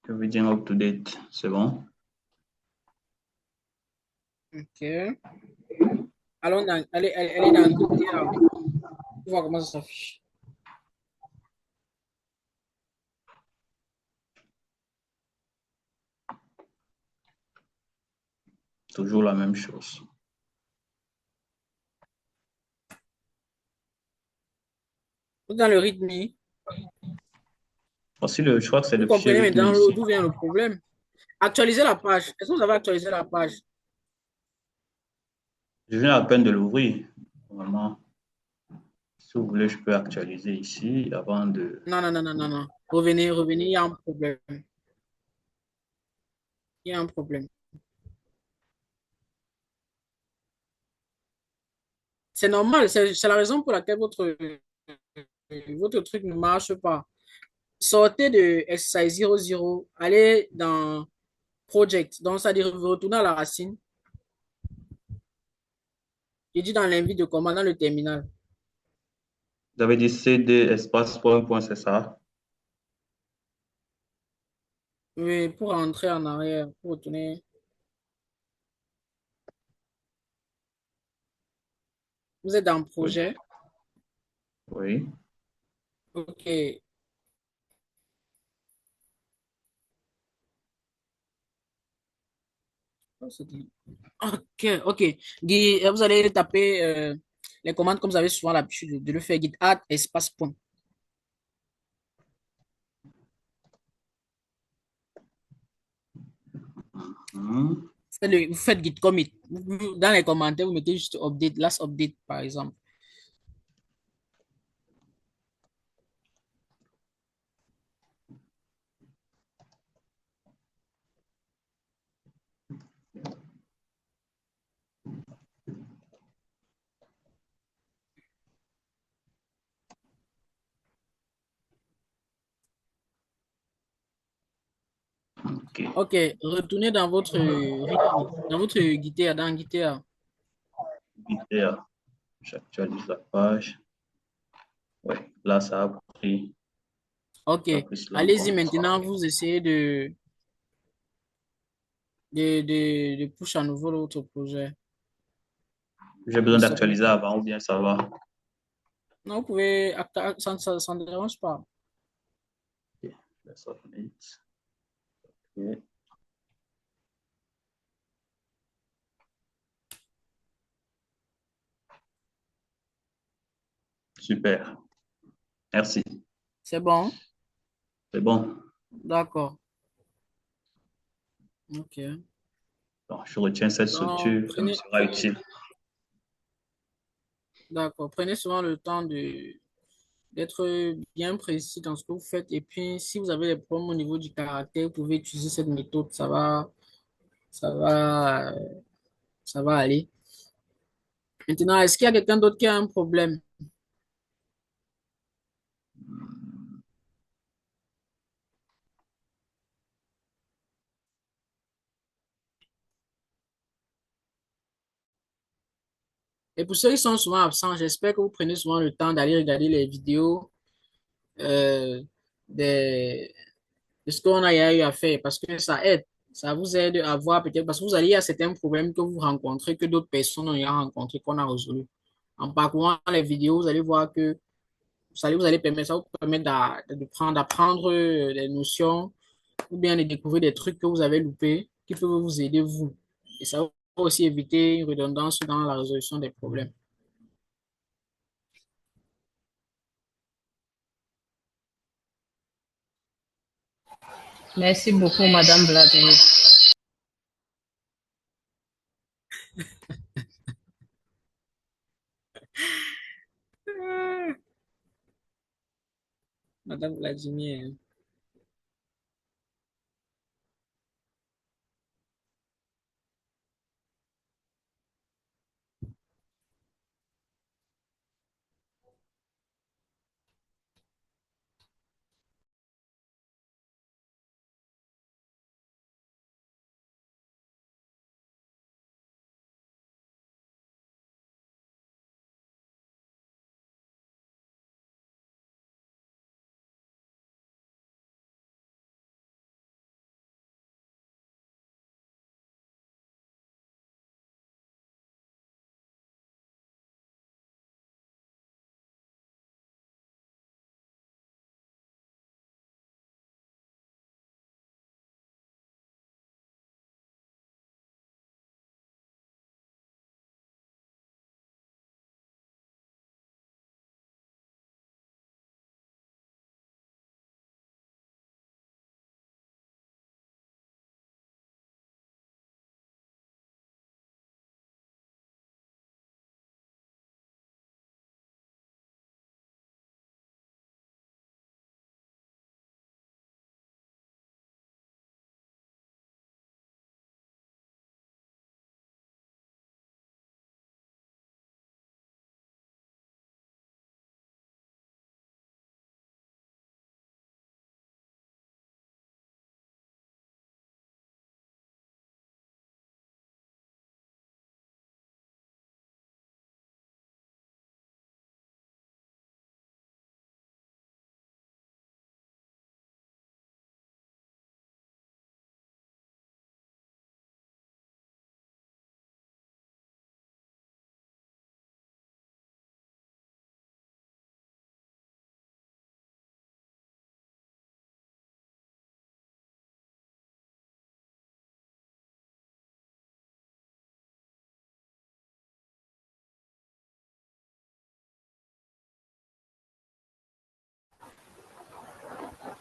Je veux dire up to date. C'est bon? OK. Allez dans GitHub. On voir comment ça s'affiche. Toujours la même chose. Dans le README, Voici je crois que c'est vous le fichier comprenez README maintenant ici. d'où vient le problème. Actualisez la page. Est-ce que vous avez actualisé la page? Je viens à peine de l'ouvrir. Vraiment, si vous voulez, je peux actualiser ici avant de... Non, non, non, non, non, non. Revenez, il y a un problème. Il y a un problème. C'est normal, c'est la raison pour laquelle votre truc ne marche pas. Sortez de exercise 00, allez dans Project. Donc, c'est-à-dire vous retournez à la racine. J'ai dit dans l'invite de commande, dans le terminal. Vous avez dit CD espace point, c'est ça? Oui, pour rentrer en arrière, pour retourner. Vous êtes dans Oui. projet. Oui. OK. Oh, OK, OK. Vous allez taper les commandes comme vous avez souvent l'habitude de le faire. Git add espace point. Mhm. Vous faites git commit. Dans les commentaires, vous mettez juste update, last update, par exemple. OK. OK. Retournez dans votre rythme, dans votre guitare, dans guitare. Guitare. J'actualise la page. Oui. Là, ça a pris. OK. Ça a pris cela en Allez-y compte. maintenant, vous essayez de push à nouveau l'autre projet. J'ai besoin d'actualiser avant ou bien ça va? Non, vous pouvez, ça ne dérange pas. OK. Let's submit. OK. Super. Merci. C'est bon? C'est bon. D'accord. OK. Donc, je retiens cette Donc, structure, ça me sera utile. d'accord. Prenez souvent le temps d'être bien précis dans ce que vous faites. Et puis, si vous avez des problèmes au niveau du caractère, vous pouvez utiliser cette méthode. Ça va, ça va aller. Maintenant, est-ce qu'il y a quelqu'un d'autre qui a un problème? Et pour ceux qui sont souvent absents, j'espère que vous prenez souvent le temps d'aller regarder les vidéos euh, des, de ce qu'on a eu à faire parce que ça aide. Ça vous aide à voir peut-être, parce que vous allez, il y a certains problèmes que vous rencontrez, que d'autres personnes ont rencontrés, qu'on a résolus. En parcourant les vidéos, vous allez voir que vous allez permettre, ça vous permet d'apprendre des notions ou bien de découvrir des trucs que vous avez loupés qui peuvent vous aider, vous. Et ça va aussi éviter une redondance dans la résolution des problèmes. Merci beaucoup, Madame Vladimir. Madame Vladimir.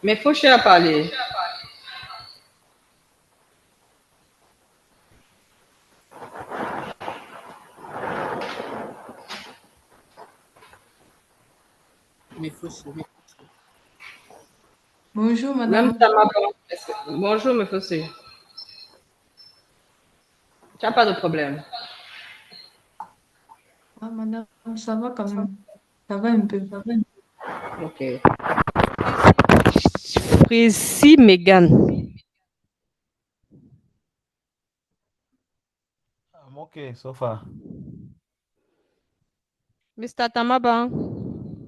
Mais Fauché a parlé. Mais faut sauver. Bonjour, Même madame. Tama Bonjour, mais Fauché. Tu n'as pas de problème. Ah, madame, ça va quand même. Ça va un peu. Ok. Précis, Megan. I'm okay so far. Mr. Tamaba,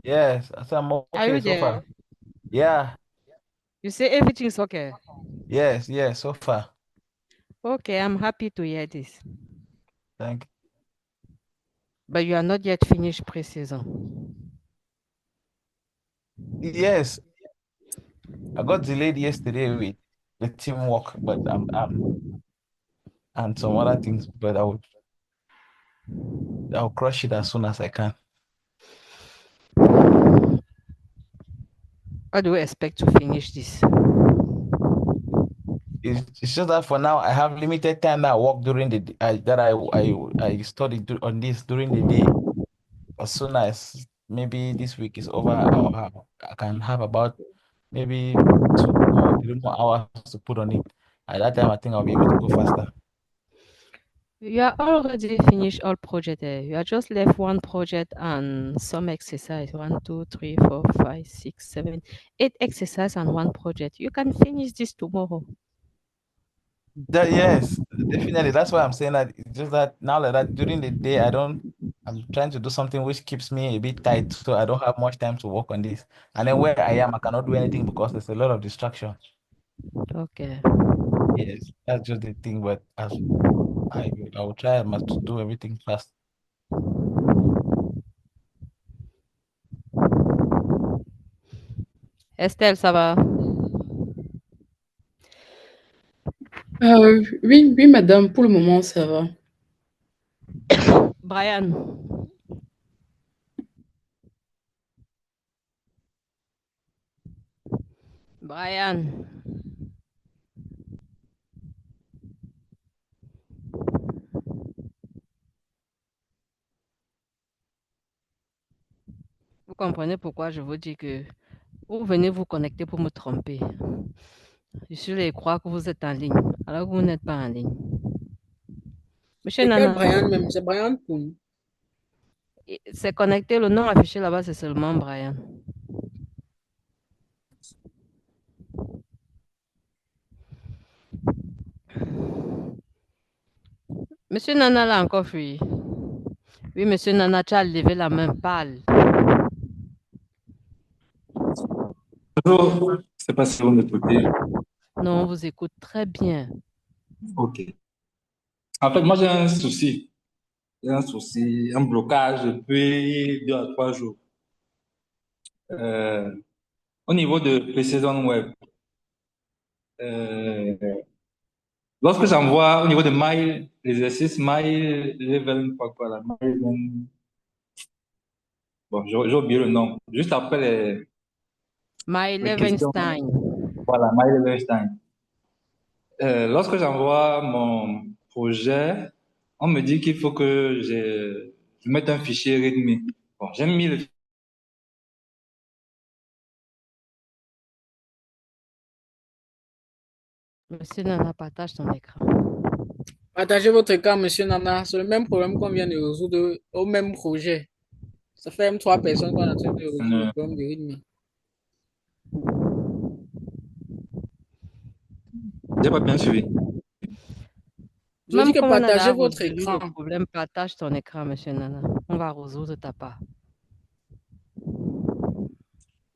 Yes, I said I'm are okay you so far. there? Yeah, You say everything is okay. yes, so far. Okay, I'm happy to hear this. Thank But you are not yet finished pre-season. you. Yes, I got delayed yesterday with the teamwork, but I'm and some other things, but I'll crush it as soon as I can. How do you expect to finish this? It's just that for now I have limited time that I work during the that I studied on this during the day. As soon as maybe this week is over, I can have about maybe 2 or 3 more hours to put on it. At that time, I think I'll be able to go faster. You are already finished all project there. You are just left one project and some exercise. 1, 2, 3, 4, 5, 6, 7, 8 exercise and one project. You can finish this tomorrow. Yes, definitely. That's why I'm saying that. It's just that now that during the day, I'm trying to do something which keeps me a bit tight, so I don't have much time to work on this. And then where I am, I cannot do anything because there's a lot of distraction. Okay. Yes, that's just the thing. But as I will try to do everything fast. Estelle, ça va? Oui, oui, madame, pour le moment, ça va. Brian. Brian. Vous comprenez pourquoi je vous dis que vous venez vous connecter pour me tromper. Je suis là et croire que vous êtes en ligne, alors que vous n'êtes pas en ligne. Monsieur C'est quel Nana, Brian même? C'est Brian Poun. c'est connecté, le nom affiché là-bas, c'est seulement Brian. Monsieur Nana l'a encore fui. Oui, monsieur Nana, tu as levé la main, parle. Bonjour, je ne sais pas si vous m'écoutez. Non, on vous écoute très bien. Ok. En fait, moi, j'ai un souci. J'ai un souci, un blocage depuis 2 à 3 jours. Au niveau de Precision Web, euh, lorsque j'envoie au niveau de My, l'exercice My Level, quoi, là, My Level, bon, j'ai oublié le nom. Juste après My les questions. Levenstein. Voilà, My Levenstein. Lorsque j'envoie mon projet, on me dit qu'il faut que je mette un fichier README. Bon, j'ai mis le Monsieur Nana, partage ton écran. Partagez votre écran, monsieur Nana. C'est le même problème qu'on vient de résoudre au même projet. Ça fait même 3 personnes qu'on est en train de résoudre le problème de rythme. J'ai pas bien suivi. Je dis Même que comme on a partagez déjà votre résolu écran. le problème, partage ton écran, monsieur Nana. On va résoudre ta part.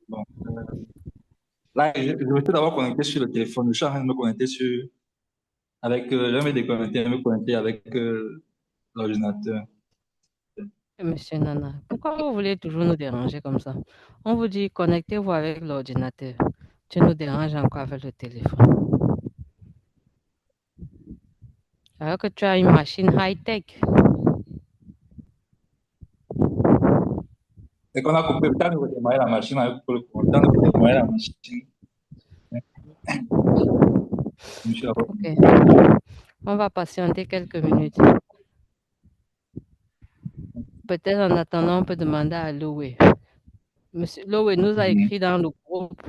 Bon, là, je vais tout d'abord connecter sur le téléphone. Je suis en train de me connecter avec, je vais me déconnecter, me connecter avec l'ordinateur. Monsieur Nana, pourquoi vous voulez toujours nous déranger comme ça? On vous dit connectez-vous avec l'ordinateur. Tu nous déranges encore avec le téléphone. Alors que tu as une machine high-tech. Et qu'on a coupé le temps de redémarrer la machine, avec le temps de redémarrer la machine. monsieur. Ok. On va patienter quelques minutes. Peut-être en attendant, on peut demander à Loé. Monsieur Loé nous a écrit dans le groupe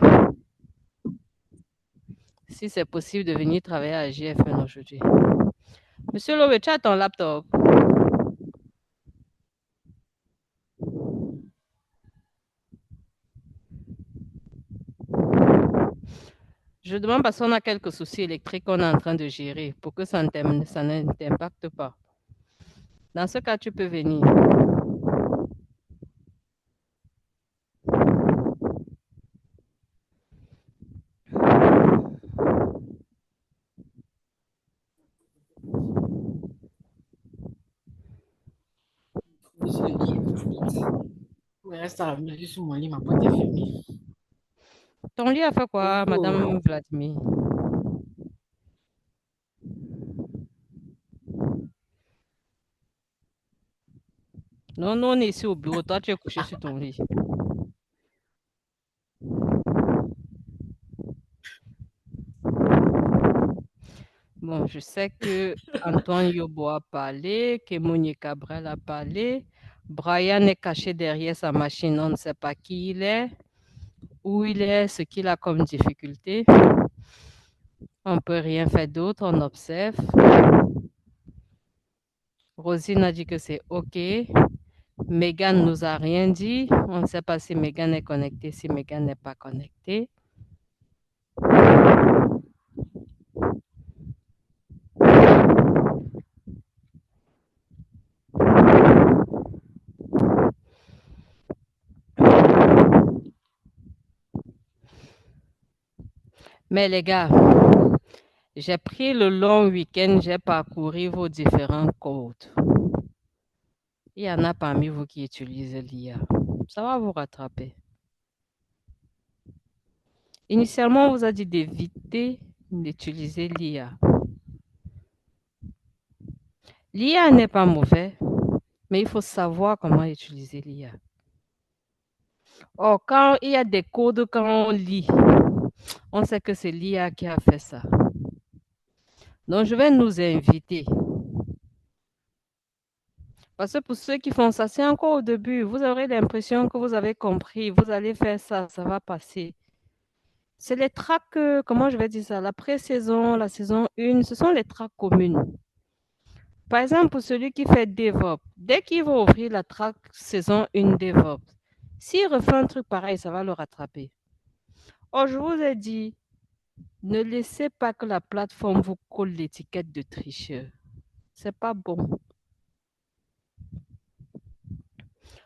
si c'est possible de venir travailler à GFN aujourd'hui. Monsieur Loé, tu as ton laptop? Je demande parce qu'on a quelques soucis électriques qu'on est en train de gérer pour que ça ne t'impacte pas. Dans ce cas, tu peux venir. Il reste à revenir sur mon lit, ma porte est fermée. Ton lit a fait quoi, Oh. Madame Vladimir? Non, non, on est ici au bureau. Toi, tu es couché sur ton lit. Bon, je sais que Antoine Yobo a parlé, que Monier Cabral a parlé. Brian est caché derrière sa machine. On ne sait pas qui il est, où il est, ce qu'il a comme difficulté. On ne peut rien faire d'autre, on observe. Rosine a dit que c'est OK. Megan nous a rien dit. On ne sait pas si Megan est connectée, si Megan n'est pas connectée. Mais les gars, j'ai pris le long week-end, j'ai parcouru vos différents codes. Il y en a parmi vous qui utilisent l'IA. Ça va vous rattraper. Initialement, on vous a dit d'éviter d'utiliser l'IA. L'IA n'est pas mauvais, mais il faut savoir comment utiliser l'IA. Or, quand il y a des codes, quand on lit, on sait que c'est l'IA qui a fait ça. Donc, je vais nous inviter. Parce que pour ceux qui font ça, c'est encore au début. Vous aurez l'impression que vous avez compris. Vous allez faire ça, ça va passer. C'est les tracks, comment je vais dire ça, la pré-saison, la saison 1, ce sont les tracks communes. Par exemple, pour celui qui fait DevOps, dès qu'il va ouvrir la track saison 1 DevOps, s'il refait un truc pareil, ça va le rattraper. Or, je vous ai dit, ne laissez pas que la plateforme vous colle l'étiquette de tricheur. C'est pas bon.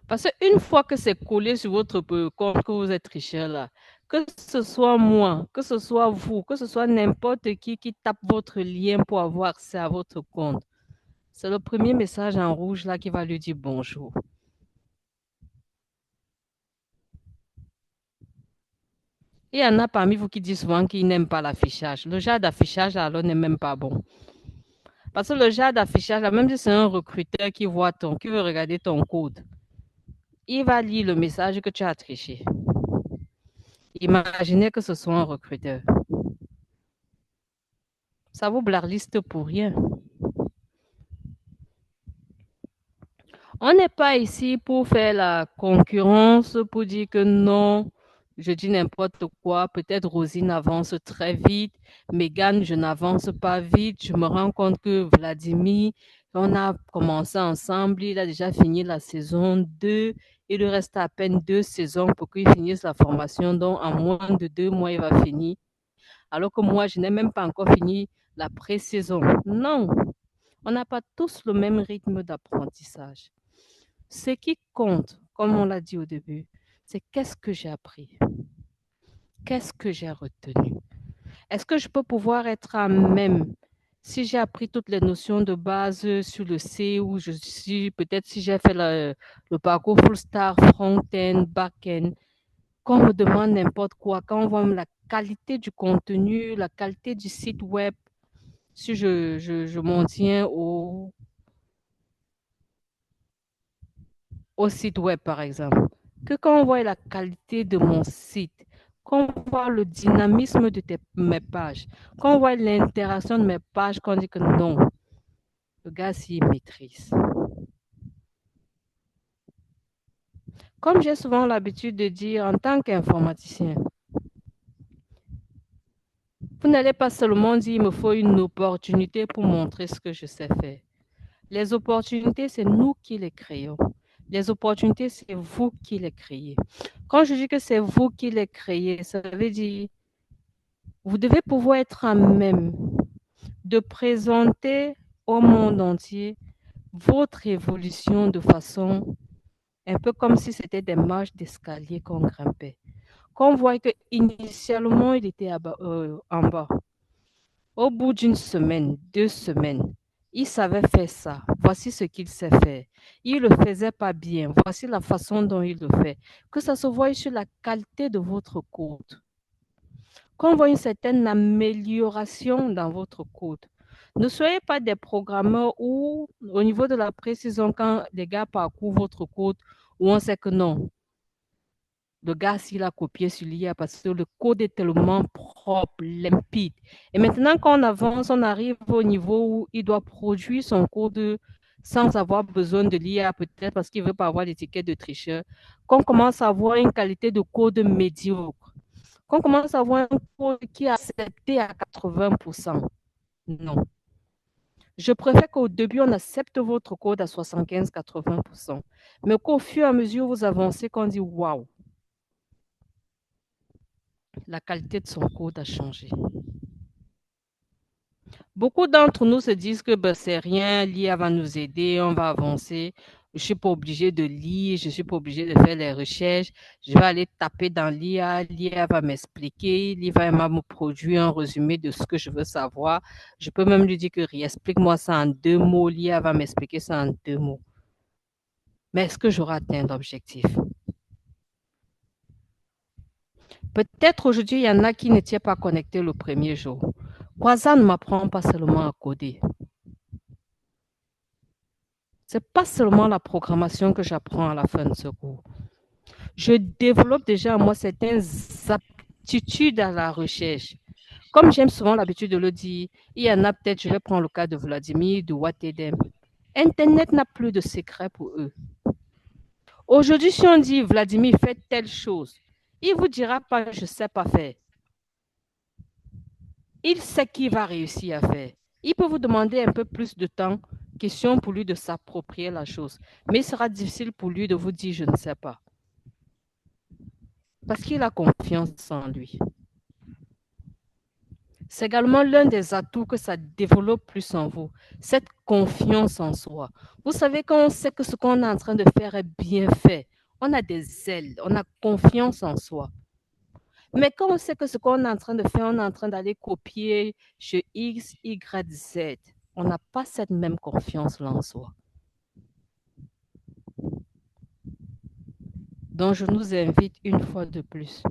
Parce qu'une fois que c'est collé sur votre compte que vous êtes tricheur là, que ce soit moi, que ce soit vous, que ce soit n'importe qui tape votre lien pour avoir accès à votre compte, c'est le premier message en rouge là qui va lui dire bonjour. Il y en a parmi vous qui disent souvent qu'ils n'aiment pas l'affichage. Le genre d'affichage alors n'est même pas bon. Parce que le genre d'affichage, là, même si c'est un recruteur qui veut regarder ton code, il va lire le message que tu as triché. Imaginez que ce soit un recruteur. Ça vous blackliste pour rien. On n'est pas ici pour faire la concurrence, pour dire que non, je dis n'importe quoi. Peut-être Rosine avance très vite. Megan, je n'avance pas vite. Je me rends compte que Vladimir, on a commencé ensemble. Il a déjà fini la saison 2. Il lui reste à peine 2 saisons pour qu'il finisse la formation. Donc, en moins de 2 mois, il va finir. Alors que moi, je n'ai même pas encore fini la pré-saison. Non, on n'a pas tous le même rythme d'apprentissage. Ce qui compte, comme on l'a dit au début, c'est qu'est-ce que j'ai appris? Qu'est-ce que j'ai retenu? Est-ce que je peux pouvoir être à même si j'ai appris toutes les notions de base sur le C ou je suis peut-être si j'ai fait le parcours full stack, front-end, back-end, qu'on me demande n'importe quoi, quand on voit la qualité du contenu, la qualité du site web, si je m'en tiens au site web, par exemple, que quand on voit la qualité de mon site, qu'on voit le dynamisme de mes pages, qu'on voit l'interaction de mes pages, qu'on dit que non, le gars, s'il maîtrise. Comme j'ai souvent l'habitude de dire en tant qu'informaticien, vous n'allez pas seulement dire il me faut une opportunité pour montrer ce que je sais faire. Les opportunités, c'est nous qui les créons. Les opportunités, c'est vous qui les créez. Quand je dis que c'est vous qui les créez, ça veut dire vous devez pouvoir être à même de présenter au monde entier votre évolution de façon un peu comme si c'était des marches d'escalier qu'on grimpait. Qu'on voit qu'initialement, il était en bas. Au bout d'une semaine, 2 semaines, il savait faire ça. Voici ce qu'il sait faire. Il ne le faisait pas bien. Voici la façon dont il le fait. Que ça se voie sur la qualité de votre code. Qu'on voit une certaine amélioration dans votre code. Ne soyez pas des programmeurs où, au niveau de la précision, quand les gars parcourent votre code, où on sait que non, le gars, s'il a copié sur l'IA parce que le code est tellement propre, limpide. Et maintenant, quand on avance, on arrive au niveau où il doit produire son code sans avoir besoin de l'IA, peut-être parce qu'il ne veut pas avoir l'étiquette de tricheur, qu'on commence à avoir une qualité de code médiocre, qu'on commence à avoir un code qui est accepté à 80%. Non. Je préfère qu'au début, on accepte votre code à 75-80%, mais qu'au fur et à mesure où vous avancez, qu'on dit « Waouh !» la qualité de son code a changé. Beaucoup d'entre nous se disent que ben, c'est rien, l'IA va nous aider, on va avancer. Je ne suis pas obligé de lire, je ne suis pas obligé de faire les recherches. Je vais aller taper dans l'IA, l'IA va m'expliquer, l'IA va me produire un résumé de ce que je veux savoir. Je peux même lui dire que explique-moi ça en 2 mots, l'IA va m'expliquer ça en 2 mots. Mais est-ce que j'aurai atteint l'objectif? Peut-être aujourd'hui, il y en a qui n'étaient pas connectés le premier jour. Quasar ne m'apprend pas seulement à coder. Ce n'est pas seulement la programmation que j'apprends à la fin de ce cours. Je développe déjà en moi certaines aptitudes à la recherche. Comme j'aime souvent l'habitude de le dire, il y en a peut-être, je vais prendre le cas de Vladimir, de Watedem. Internet n'a plus de secret pour eux. Aujourd'hui, si on dit Vladimir fait telle chose, il ne vous dira pas je ne sais pas faire. Il sait qu'il va réussir à faire. Il peut vous demander un peu plus de temps, question pour lui de s'approprier la chose. Mais il sera difficile pour lui de vous dire je ne sais pas. Parce qu'il a confiance en lui. C'est également l'un des atouts que ça développe plus en vous. Cette confiance en soi. Vous savez, quand on sait que ce qu'on est en train de faire est bien fait, on a des ailes, on a confiance en soi. Mais quand on sait que ce qu'on est en train de faire, on est en train d'aller copier chez X, Y, Z, on n'a pas cette même confiance-là en soi. Donc, je nous invite une fois de plus.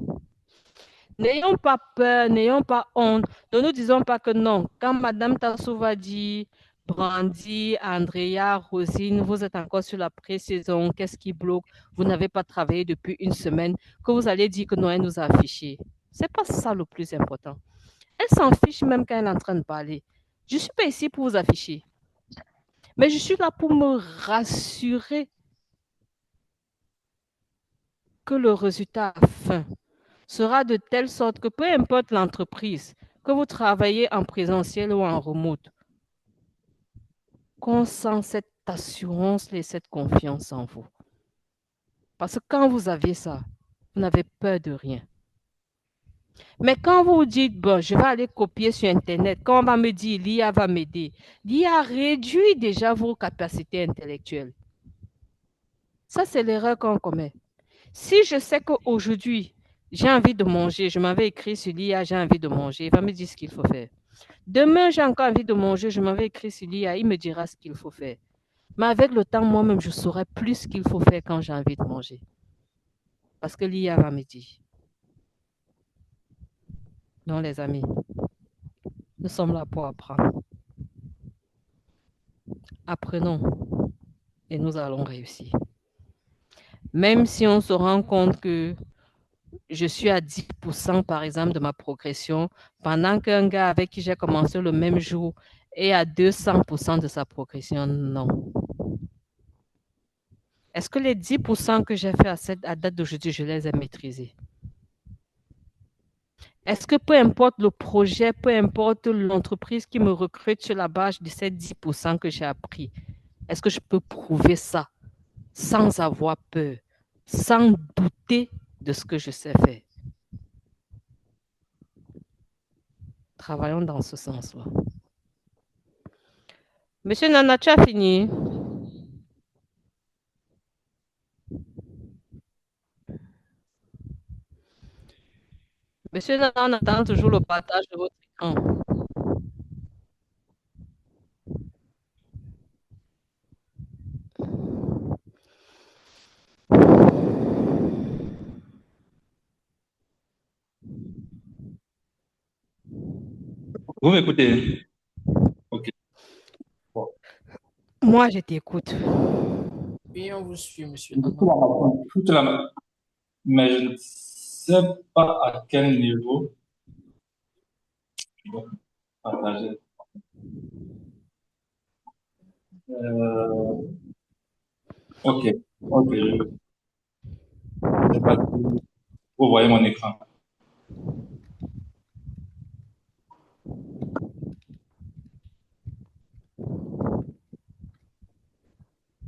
N'ayons pas peur, n'ayons pas honte. Ne nous disons pas que non. Quand Madame Tassou va dire, Brandy, Andrea, Rosine, vous êtes encore sur la pré-saison, qu'est-ce qui bloque? Vous n'avez pas travaillé depuis 1 semaine, que vous allez dire que non, elle nous a affiché. Ce n'est pas ça le plus important. Elle s'en fiche même quand elle est en train de parler. Je ne suis pas ici pour vous afficher. Mais je suis là pour me rassurer que le résultat à la fin sera de telle sorte que peu importe l'entreprise, que vous travaillez en présentiel ou en remote, qu'on sent cette assurance et cette confiance en vous. Parce que quand vous avez ça, vous n'avez peur de rien. Mais quand vous vous dites, bon, je vais aller copier sur Internet, quand on va me dire, l'IA va m'aider, l'IA réduit déjà vos capacités intellectuelles. Ça, c'est l'erreur qu'on commet. Si je sais qu'aujourd'hui, j'ai envie de manger, je m'avais écrit sur l'IA, j'ai envie de manger, il va me dire ce qu'il faut faire. Demain, j'ai encore envie de manger, je m'avais écrit sur l'IA, il me dira ce qu'il faut faire. Mais avec le temps, moi-même, je saurai plus ce qu'il faut faire quand j'ai envie de manger. Parce que l'IA va me dire. Donc, les amis, nous sommes là pour apprendre. Apprenons et nous allons réussir. Même si on se rend compte que je suis à 10%, par exemple, de ma progression, pendant qu'un gars avec qui j'ai commencé le même jour est à 200% de sa progression? Non. Est-ce que les 10% que j'ai fait à date d'aujourd'hui, je les ai maîtrisés? Est-ce que peu importe le projet, peu importe l'entreprise qui me recrute sur la base de ces 10% que j'ai appris, est-ce que je peux prouver ça sans avoir peur, sans douter de ce que je sais faire? Travaillons dans ce sens-là. Monsieur Nana, tu as fini? Monsieur Nana, on attend toujours le partage de votre écran. Vous m'écoutez? Ok. Bon. Moi, je t'écoute. Oui, on vous suit, monsieur Du Nana. coup, mais je ne sais pas à quel niveau je dois partager. Ok, ok, je sais pas si vous voyez mon écran.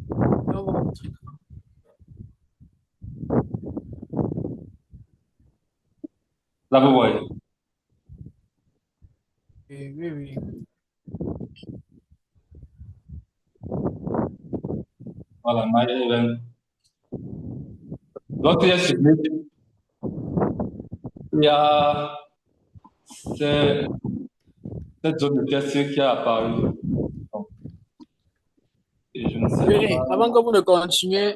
On voit votre écran. Là, vous voyez. Oui, oui, oui. Voilà, My Event. Lorsque j'ai ciblé, il y a ce- cette zone de test qui a apparu. Et je ne sais Oui, pas. avant que vous ne continuez,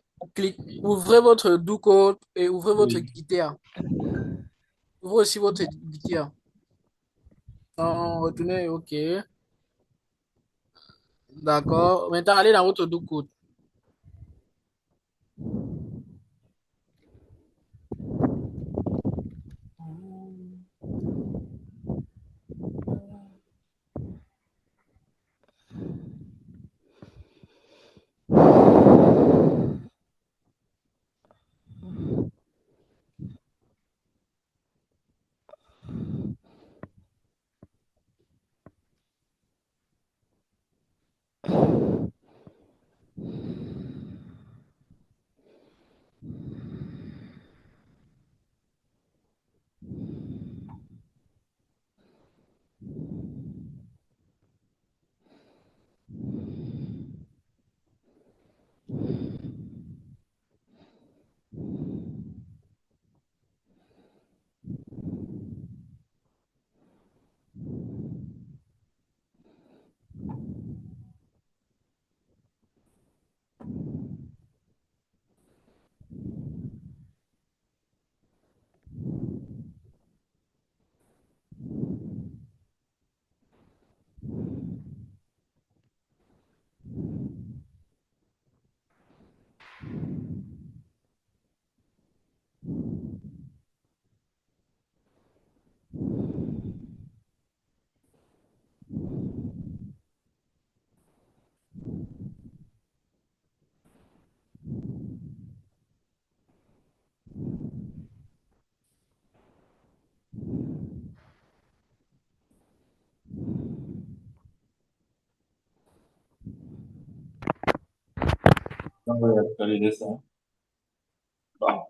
ouvrez votre DoCode et ouvrez votre Oui. Gitea. Ouvrez aussi votre Gitea. Non, retournez, ok. D'accord. Maintenant, allez dans votre DoCode. On va actualiser ça. Bon.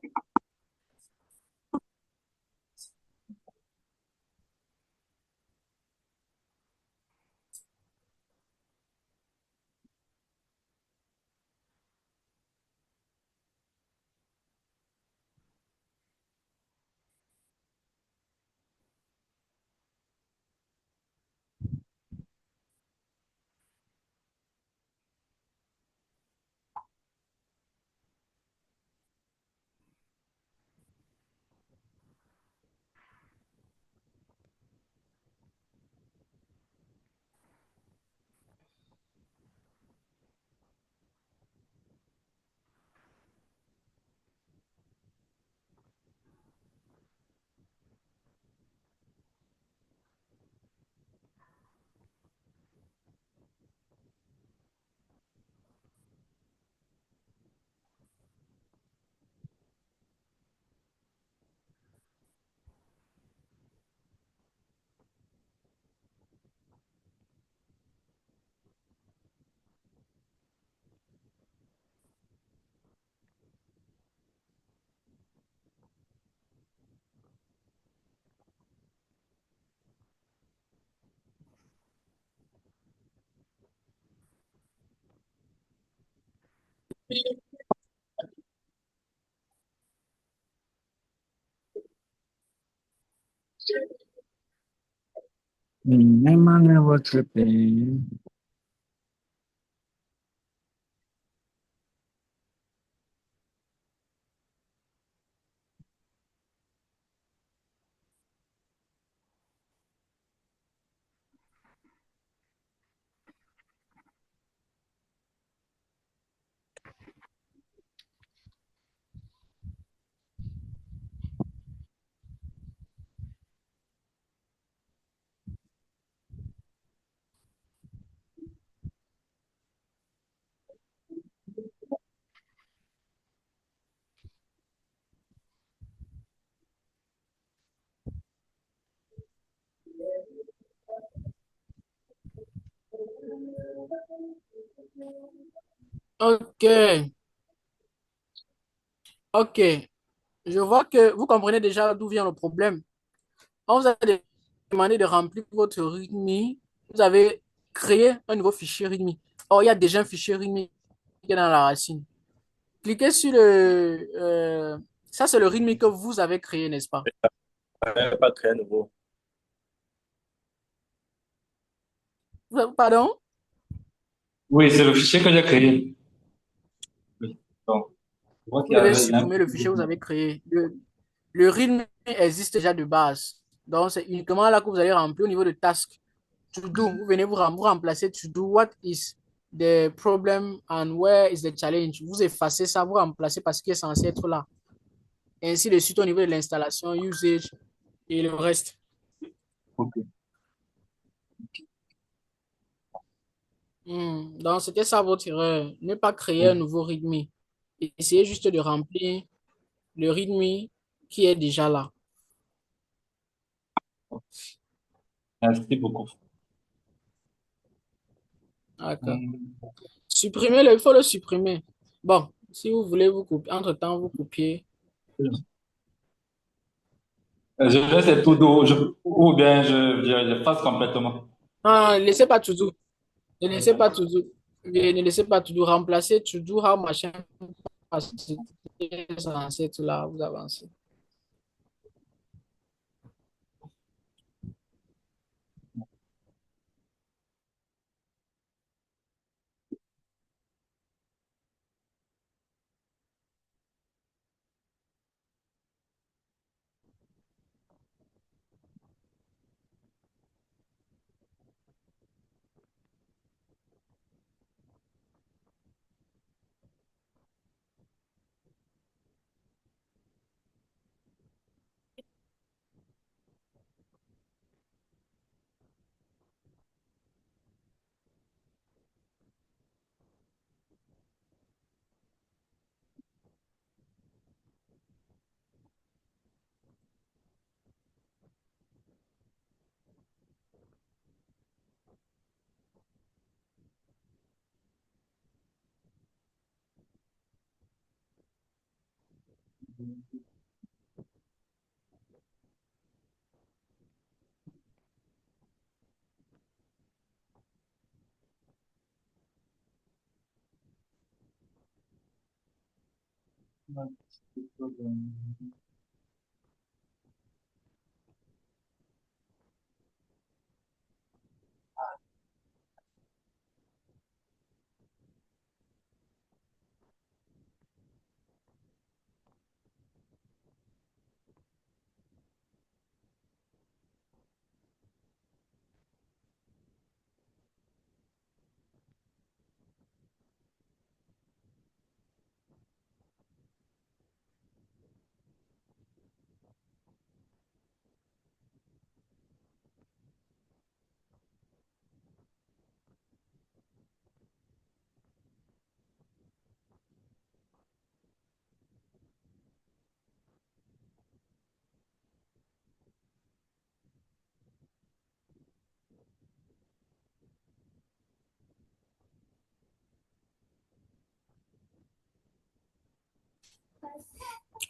Never votre pays. Ok, ok. Je vois que vous comprenez déjà d'où vient le problème. On vous a demandé de remplir votre README. Vous avez créé un nouveau fichier README. Or, il y a déjà un fichier README qui est dans la racine. Cliquez sur le... ça, c'est le README que vous avez créé, n'est-ce pas? Pas très nouveau. Pardon? Oui, c'est le fichier que j'ai créé. Oui. Donc, je vois qu'il Vous y devez avait, il y a un supprimer le fichier que vous avez créé. Le README existe déjà de base. Donc, c'est uniquement là que vous allez remplir au niveau de task. To do, vous venez vous remplacer to do, what is the problem and where is the challenge. Vous effacez ça, vous remplacez par ce qui est censé être là. Et ainsi de suite au niveau de l'installation, usage et le reste. Ok. Donc, c'était ça votre erreur. Ne pas créer un nouveau README. Essayez juste de remplir le README qui est déjà là. Merci beaucoup. D'accord. Supprimez-le, il faut le supprimer. Bon, si vous voulez vous couper, entre-temps, vous copiez. Je laisse tout d'eau, ou bien je passe complètement. Non, ne laissez pas tout doux. Ne laissez pas tout doux. Ne laissez pas tout doux. Remplacez tout doux, how machin. Parce que c'est censé être là, vous avancez.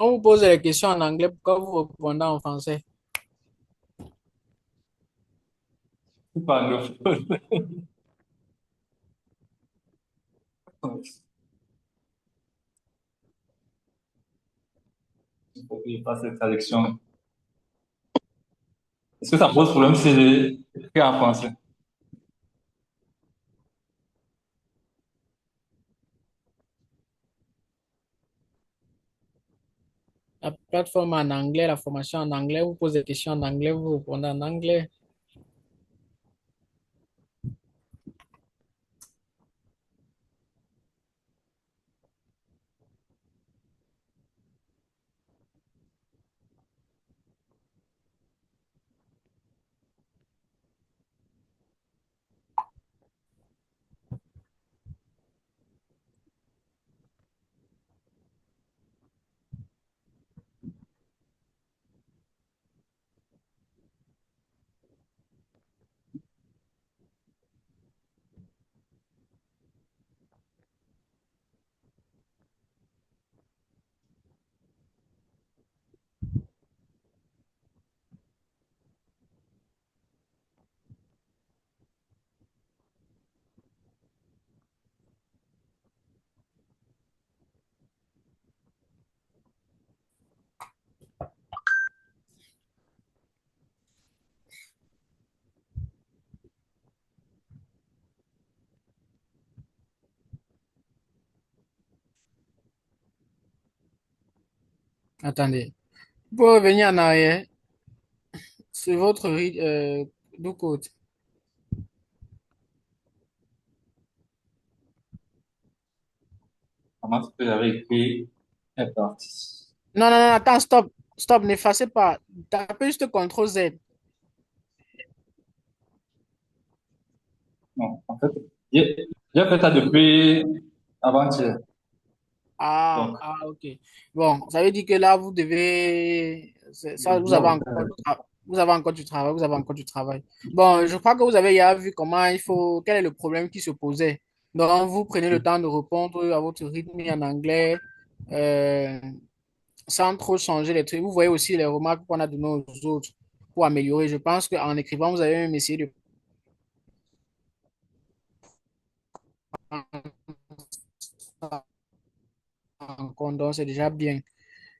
On vous pose les questions en anglais, pourquoi vous répondez en français? C'est pas anglophone. faut que je fasse cette traduction. Est-ce que ça pose problème si j'ai écrit en français? La plateforme en anglais, la formation en anglais, vous posez des questions en anglais, vous répondez en anglais. Attendez. Vous pouvez revenir en arrière sur votre du côté. Comment est-ce que j'avais écrit est parti? Non, non, non, attends, stop. Stop, n'effacez pas. Tapez juste CTRL Z. Non, en fait, j'ai fait ça depuis avant-hier. Ah, Donc, ah, ok. Bon, ça veut dire que là, vous devez. Ça, vous avez non, encore vous avez encore du travail. Vous avez encore du travail. Bon, je crois que vous avez déjà vu comment il faut. Quel est le problème qui se posait. Donc, vous prenez le temps de répondre à votre rythme en anglais euh, sans trop changer les trucs. Vous voyez aussi les remarques qu'on a données aux autres pour améliorer. Je pense qu'en écrivant, vous avez même essayé de prendre ça en compte. Donc, c'est déjà bien.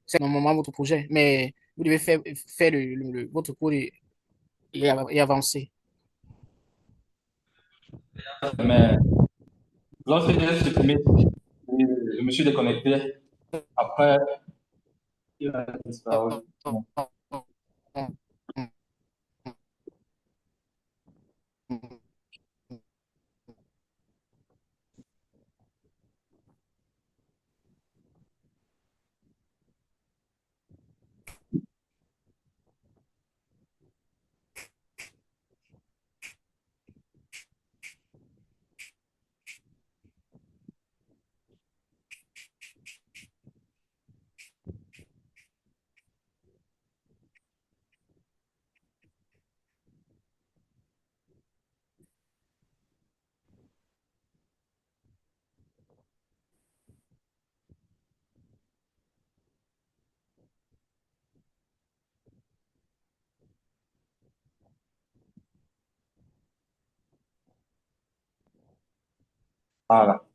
C'est normalement votre projet, mais vous devez faire votre cours et avancer. mais lorsque j'ai supprimé, je me suis déconnecté. Après, il a disparu. Bon, voilà.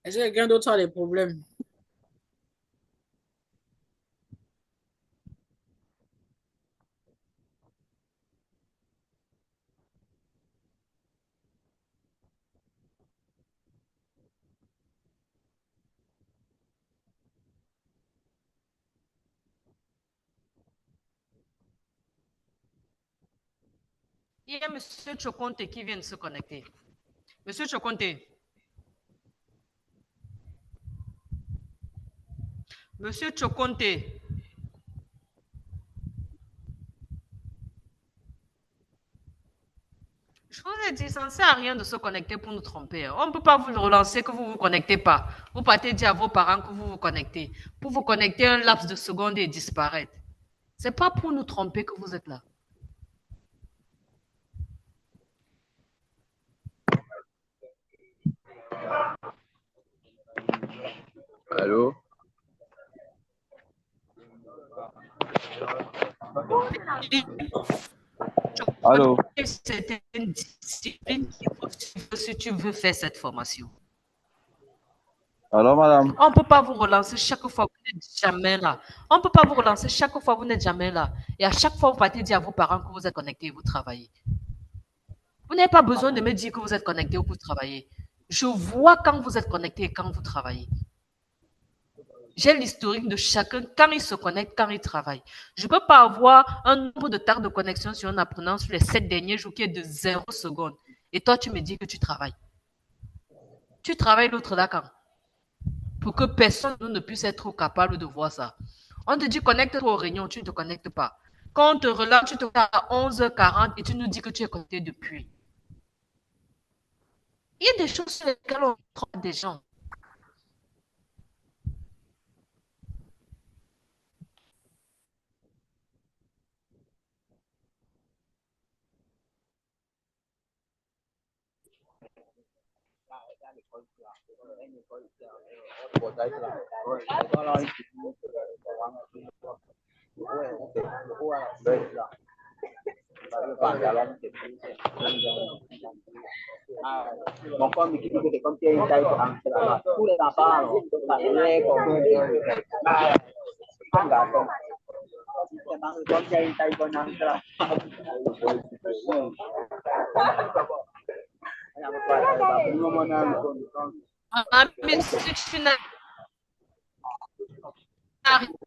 Est-ce que quelqu'un d'autre a des problèmes? Il y a Monsieur Chokonte qui vient de se connecter. Monsieur Chokonte. Monsieur Chokonte. Je vous ai dit, ça ne sert à rien de se connecter pour nous tromper. On ne peut pas vous relancer que vous ne vous connectez pas. Vous partez dire à vos parents que vous vous connectez. Pour vous connecter un laps de seconde et disparaître. Ce n'est pas pour nous tromper que vous êtes là. Allô? Allô? C'est une discipline qu'il faut suivre si tu veux faire cette formation. Allô, madame? On ne peut pas vous relancer chaque fois que vous n'êtes jamais là. On ne peut pas vous relancer chaque fois que vous n'êtes jamais là. Et à chaque fois, vous partez dire à vos parents que vous êtes connectés et vous travaillez. Vous n'avez pas besoin de me dire que vous êtes connecté ou que vous travaillez. Je vois quand vous êtes connecté et quand vous travaillez. J'ai l'historique de chacun quand il se connecte, quand il travaille. Je ne peux pas avoir un nombre de temps de connexion sur un apprenant sur les 7 derniers jours qui est de 0 secondes. Et toi, tu me dis que tu travailles. Tu travailles l'autre là quand? Pour que personne ne puisse être capable de voir ça. On te dit connecte-toi aux réunions, tu ne te connectes pas. Quand on te relance, tu te connectes à 11h40 et tu nous dis que tu es connecté depuis. Il y a des choses sur lesquelles on trompe des gens. Mais si tu n'as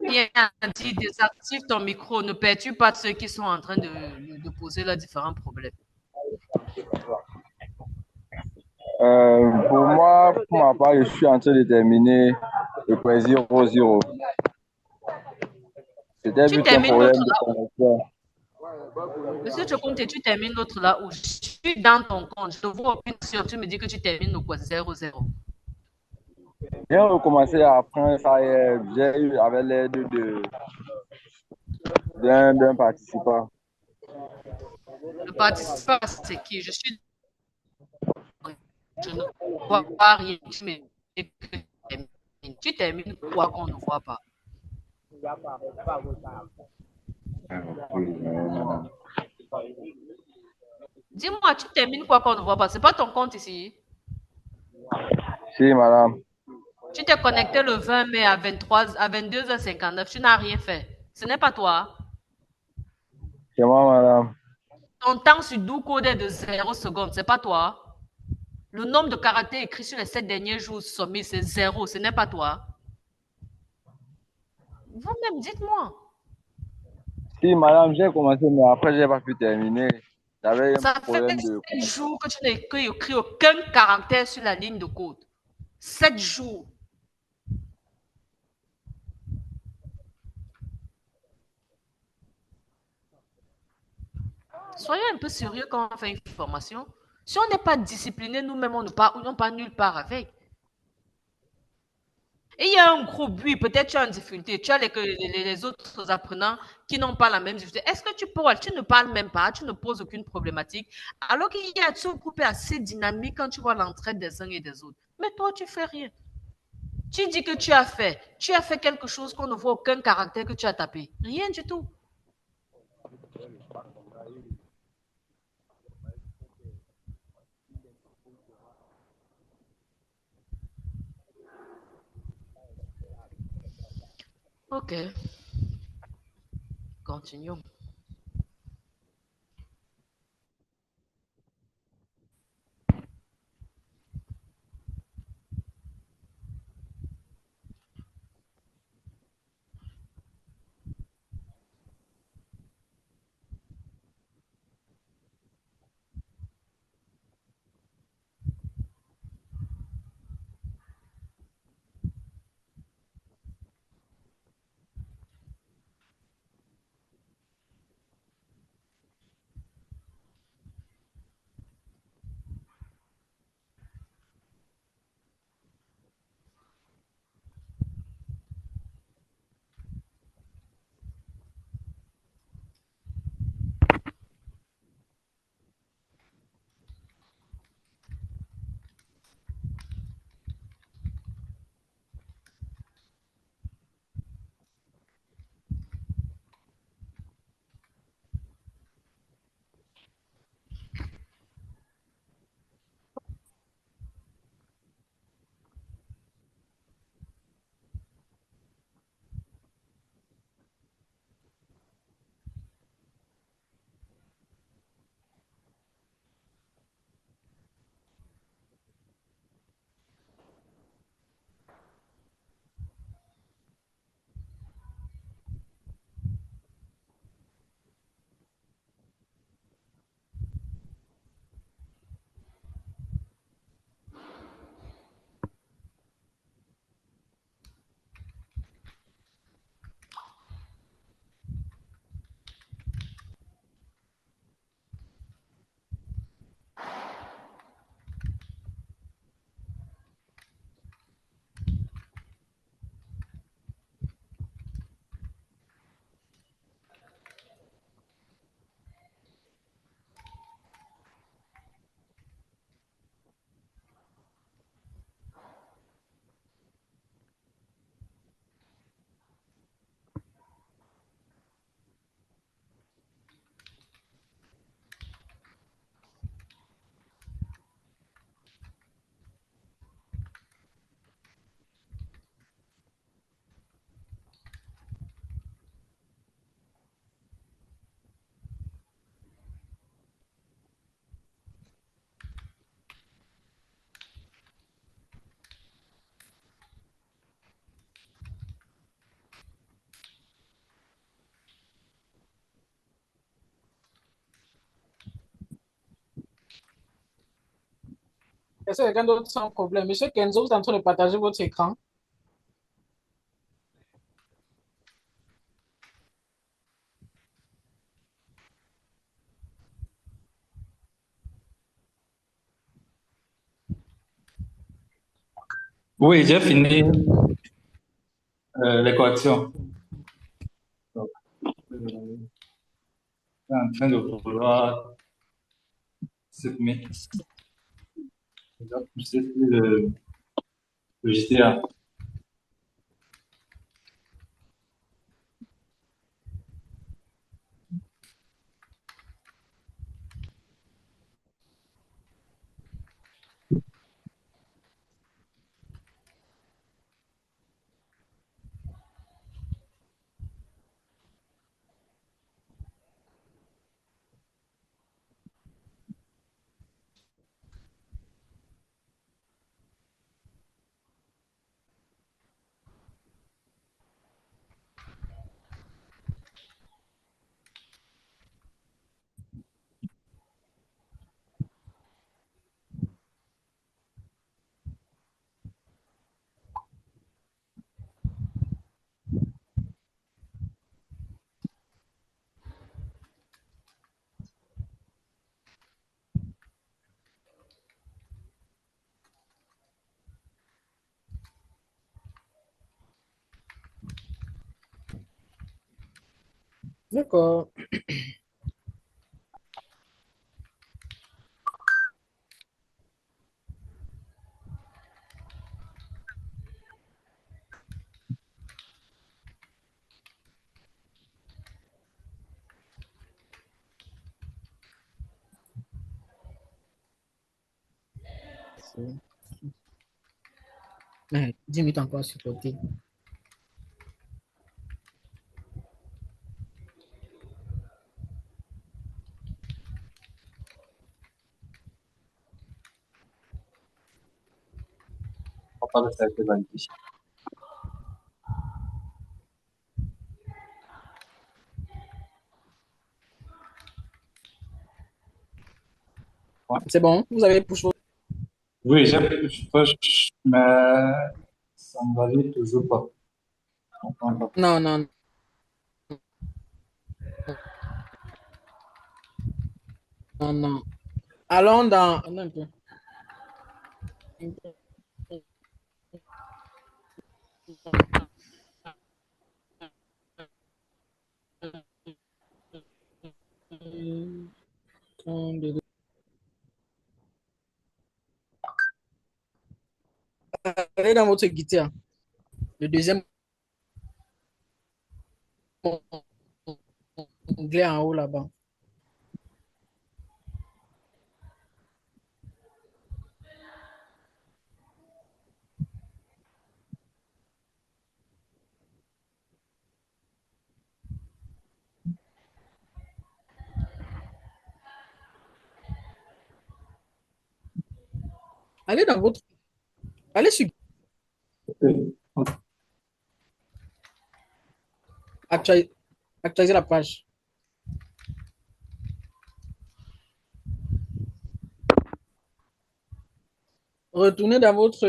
rien dit, désactive ton micro, ne perturbe pas ceux qui sont en train de poser leurs différents problèmes. Pour moi, pour ma part, je suis en train de terminer le quiz 0-0. C'était Tu juste un termines problème l'autre de là. connexion. Monsieur Chokonte, tu termines l'autre là où je suis dans ton compte. Je te vois aucune sur. Tu me dis que tu termines le quoi 0-0. J'ai recommencé à apprendre ça hier. J'ai eu avec l'aide d'un participant. Le participant, c'est qui? Je suis. Je ne vois pas rien. Tu me dis que tu termines. Tu termines quoi qu'on ne voit pas? Dis-moi, tu termines quoi qu'on ne voit pas? C'est pas ton compte ici. Si, madame. Tu t'es connecté le 20 mai à 22h59. Tu n'as rien fait. Ce n'est pas toi. C'est moi, madame. Ton temps sur Doocode est de 0 secondes. C'est pas toi. Le nombre de caractères écrits sur les 7 derniers jours soumis, c'est 0. Ce n'est pas toi. Vous-même, dites-moi. Si, madame, j'ai commencé, mais après, j'ai pas pu terminer. J'avais un Ça fait problème 7 de... jours que tu n'as écrit aucun caractère sur la ligne de code. 7 jours. Soyons un peu sérieux quand on fait une formation. Si on n'est pas discipliné, nous-mêmes, on ne part nulle part avec. Et il y a un groupe, oui, peut-être tu as une difficulté. Tu as les autres apprenants qui n'ont pas la même difficulté. Est-ce que tu ne parles même pas, tu ne poses aucune problématique, alors qu'il y a ce groupe est assez dynamique quand tu vois l'entraide des uns et des autres. Mais toi, tu fais rien. Tu dis que tu as fait quelque chose qu'on ne voit aucun caractère que tu as tapé. Rien du tout. Ok, continuons. Est-ce que quelqu'un d'autre sans problème? Monsieur Kenzo, vous êtes en train de partager votre écran? Oui, j'ai fini les corrections. Donc, je suis en train de vouloir submit. Je dois pousser sur le JTA. D'accord. Ouais, 10 minutes encore à supporter. pas que ça a été validé. C'est bon, vous avez push. Oui, j'ai push, mais ça ne valide toujours pas. Je comprends pas. Non, non. Non, non. Allons dans. Attends un peu. Allez dans votre guitare. Le deuxième onglet en haut là-bas. Allez dans votre. Allez sur. Actualiser la page. Retournez dans votre.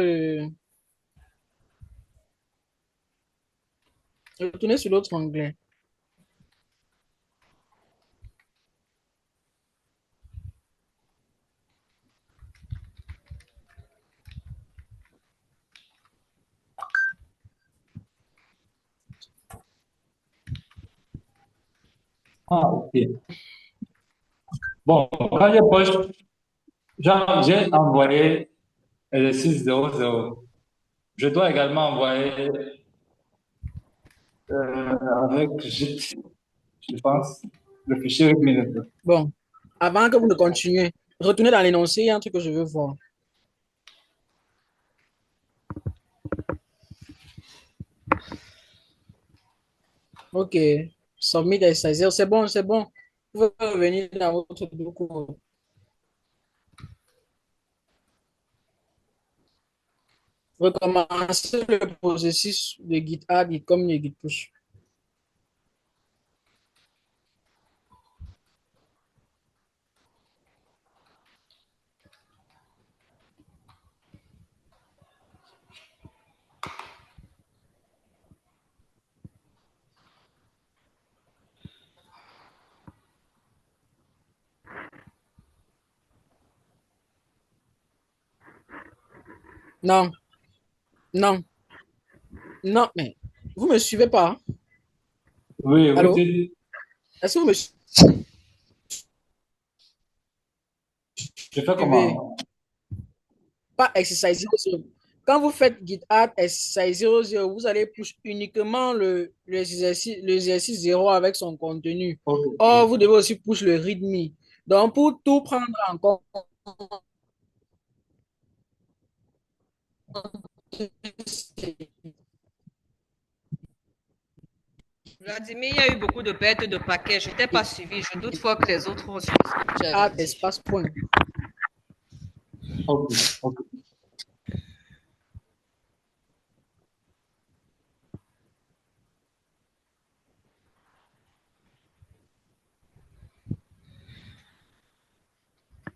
Retournez sur l'autre onglet. Ah, ok. Bon, quand je poste, j'ai envoyé l'exercice 00. Je dois également envoyer avec JIT, je pense, le fichier RIP. Bon, avant que vous ne continuez, retournez dans l'énoncé, il y a un truc que je veux voir. Ok, submit exercise. C'est bon, c'est bon. Vous pouvez revenir dans votre document. Recommencez le processus de git add comme le git push. Non, non, non, mais vous me suivez pas? Hein? Oui, vous Allô? dites. Est-ce que vous me suivez? Je fais comment? Pas exercise 00. Quand vous faites git add exercise 00, vous allez push uniquement l'exercice 0 avec son contenu. Okay. Or, vous devez aussi push le readme. Donc, pour tout prendre en compte, Vladimir, il y a eu beaucoup de pertes de paquets. Je t'ai pas suivi. Je doute fort que les autres ont suivi ce que tu avais add dit. espace point. Ok, ok.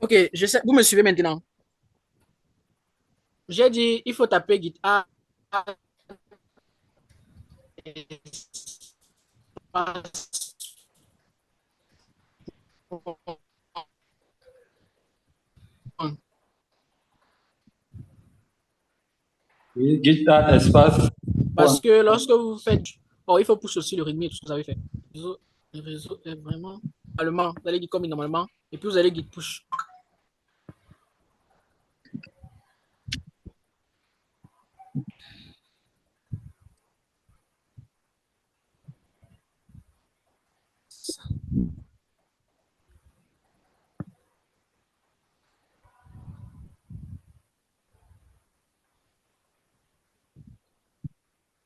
Ok, je sais, vous me suivez maintenant. J'ai dit, il faut taper git add Oui, git add espace. parce que lorsque vous faites, il faut pousser aussi le readme et tout ce que vous avez fait. Le réseau est vraiment allemand. Vous allez git commit normalement et puis vous allez git push.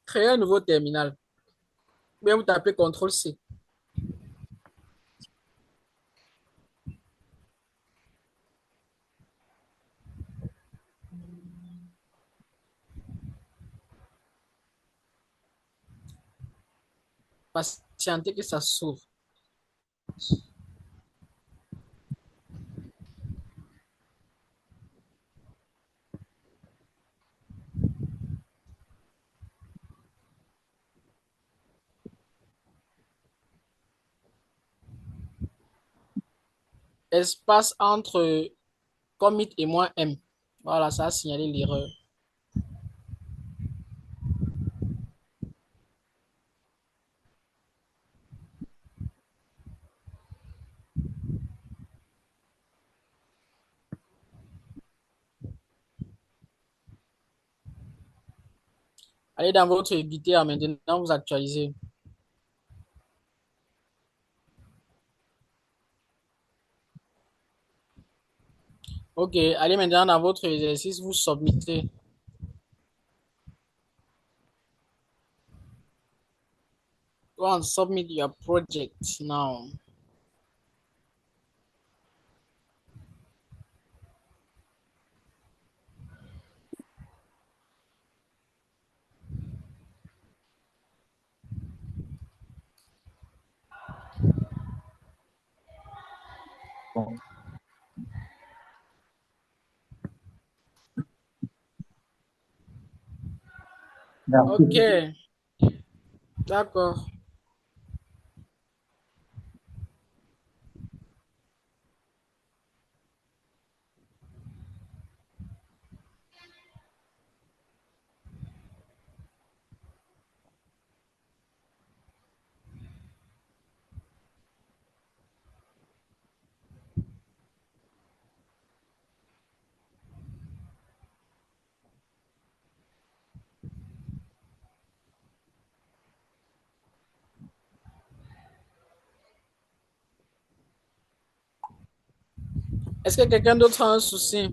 Créer un nouveau terminal. Bien, vous tapez CTRL-C. patienter que ça s'ouvre. Espace entre commit et moins M. Voilà, ça a signalé l'erreur. Allez dans votre éditeur maintenant, vous actualisez. Ok, allez maintenant dans votre exercice, vous submettez. Go and submit your project now. Bon. Ok, d'accord. Est-ce que quelqu'un d'autre a un souci?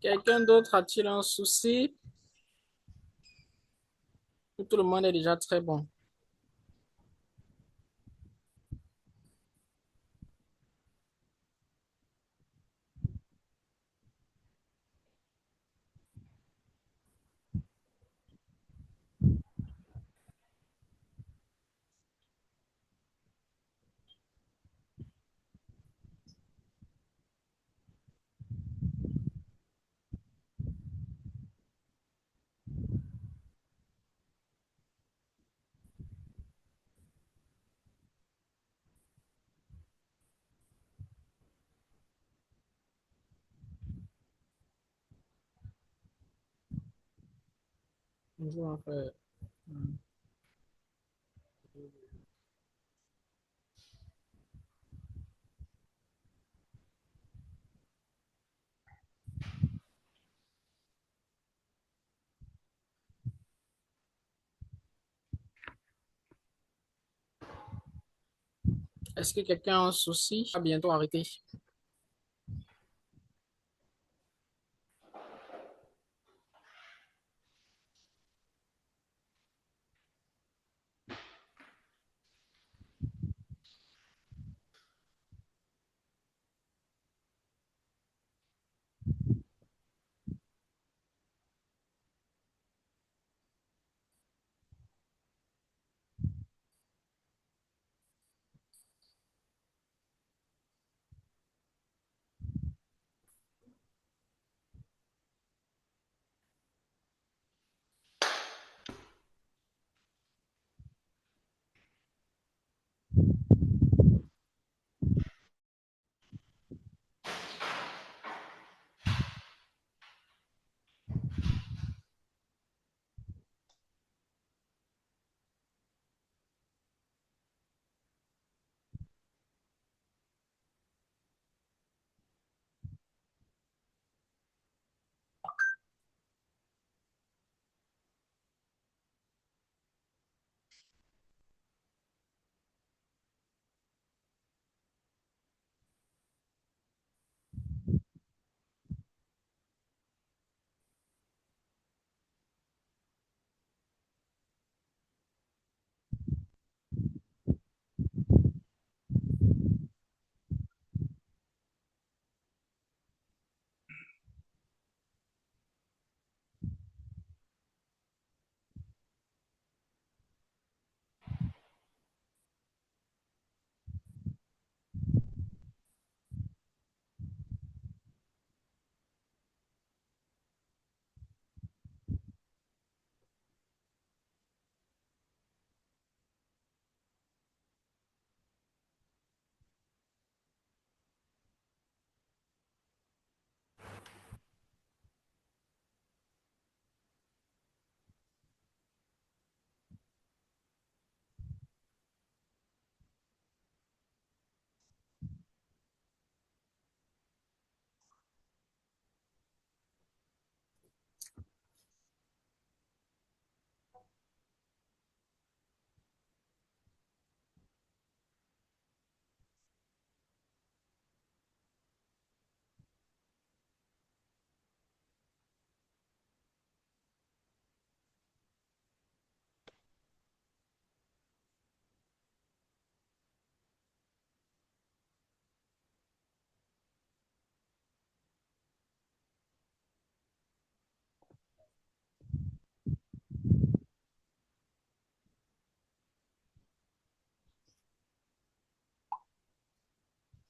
Quelqu'un d'autre a-t-il un souci? Tout le monde est déjà très bon. Bonjour, frère. Est-ce que quelqu'un a un souci? Va bientôt arrêter.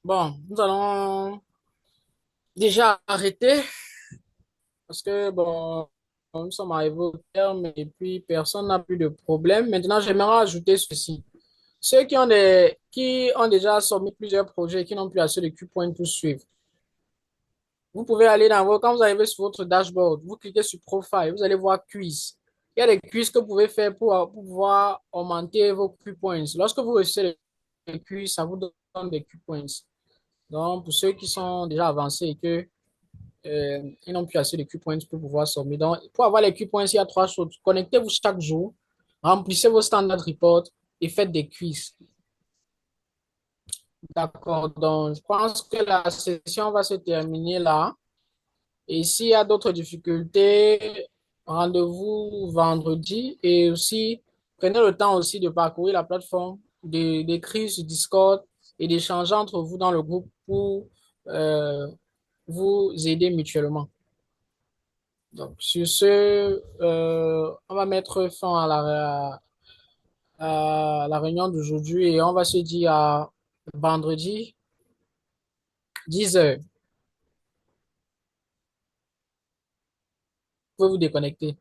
Bon, nous allons déjà arrêter parce que, bon, nous sommes arrivés au terme et puis personne n'a plus de problème. Maintenant, j'aimerais ajouter ceci. Ceux qui ont déjà soumis plusieurs projets et qui n'ont plus assez de Q-Point pour suivre, vous pouvez aller quand vous arrivez sur votre dashboard, vous cliquez sur Profile, vous allez voir Quiz. Il y a des quiz que vous pouvez faire pour pouvoir augmenter vos Q-Points. Lorsque vous réussissez les quiz, ça vous donne des Q-Points. Donc, pour ceux qui sont déjà avancés et que ils n'ont plus assez de Q-Points pour pouvoir sommer. Donc, pour avoir les Q-Points, il y a trois choses. Connectez-vous chaque jour, remplissez vos standard reports et faites des quiz. D'accord. Donc, je pense que la session va se terminer là. Et s'il y a d'autres difficultés, rendez-vous vendredi. Et aussi, prenez le temps aussi de parcourir la plateforme, d'écrire sur Discord et d'échanger entre vous dans le groupe pour vous aider mutuellement. Donc, sur ce, on va mettre fin à la réunion d'aujourd'hui et on va se dire à vendredi, 10 heures. Vous pouvez vous déconnecter.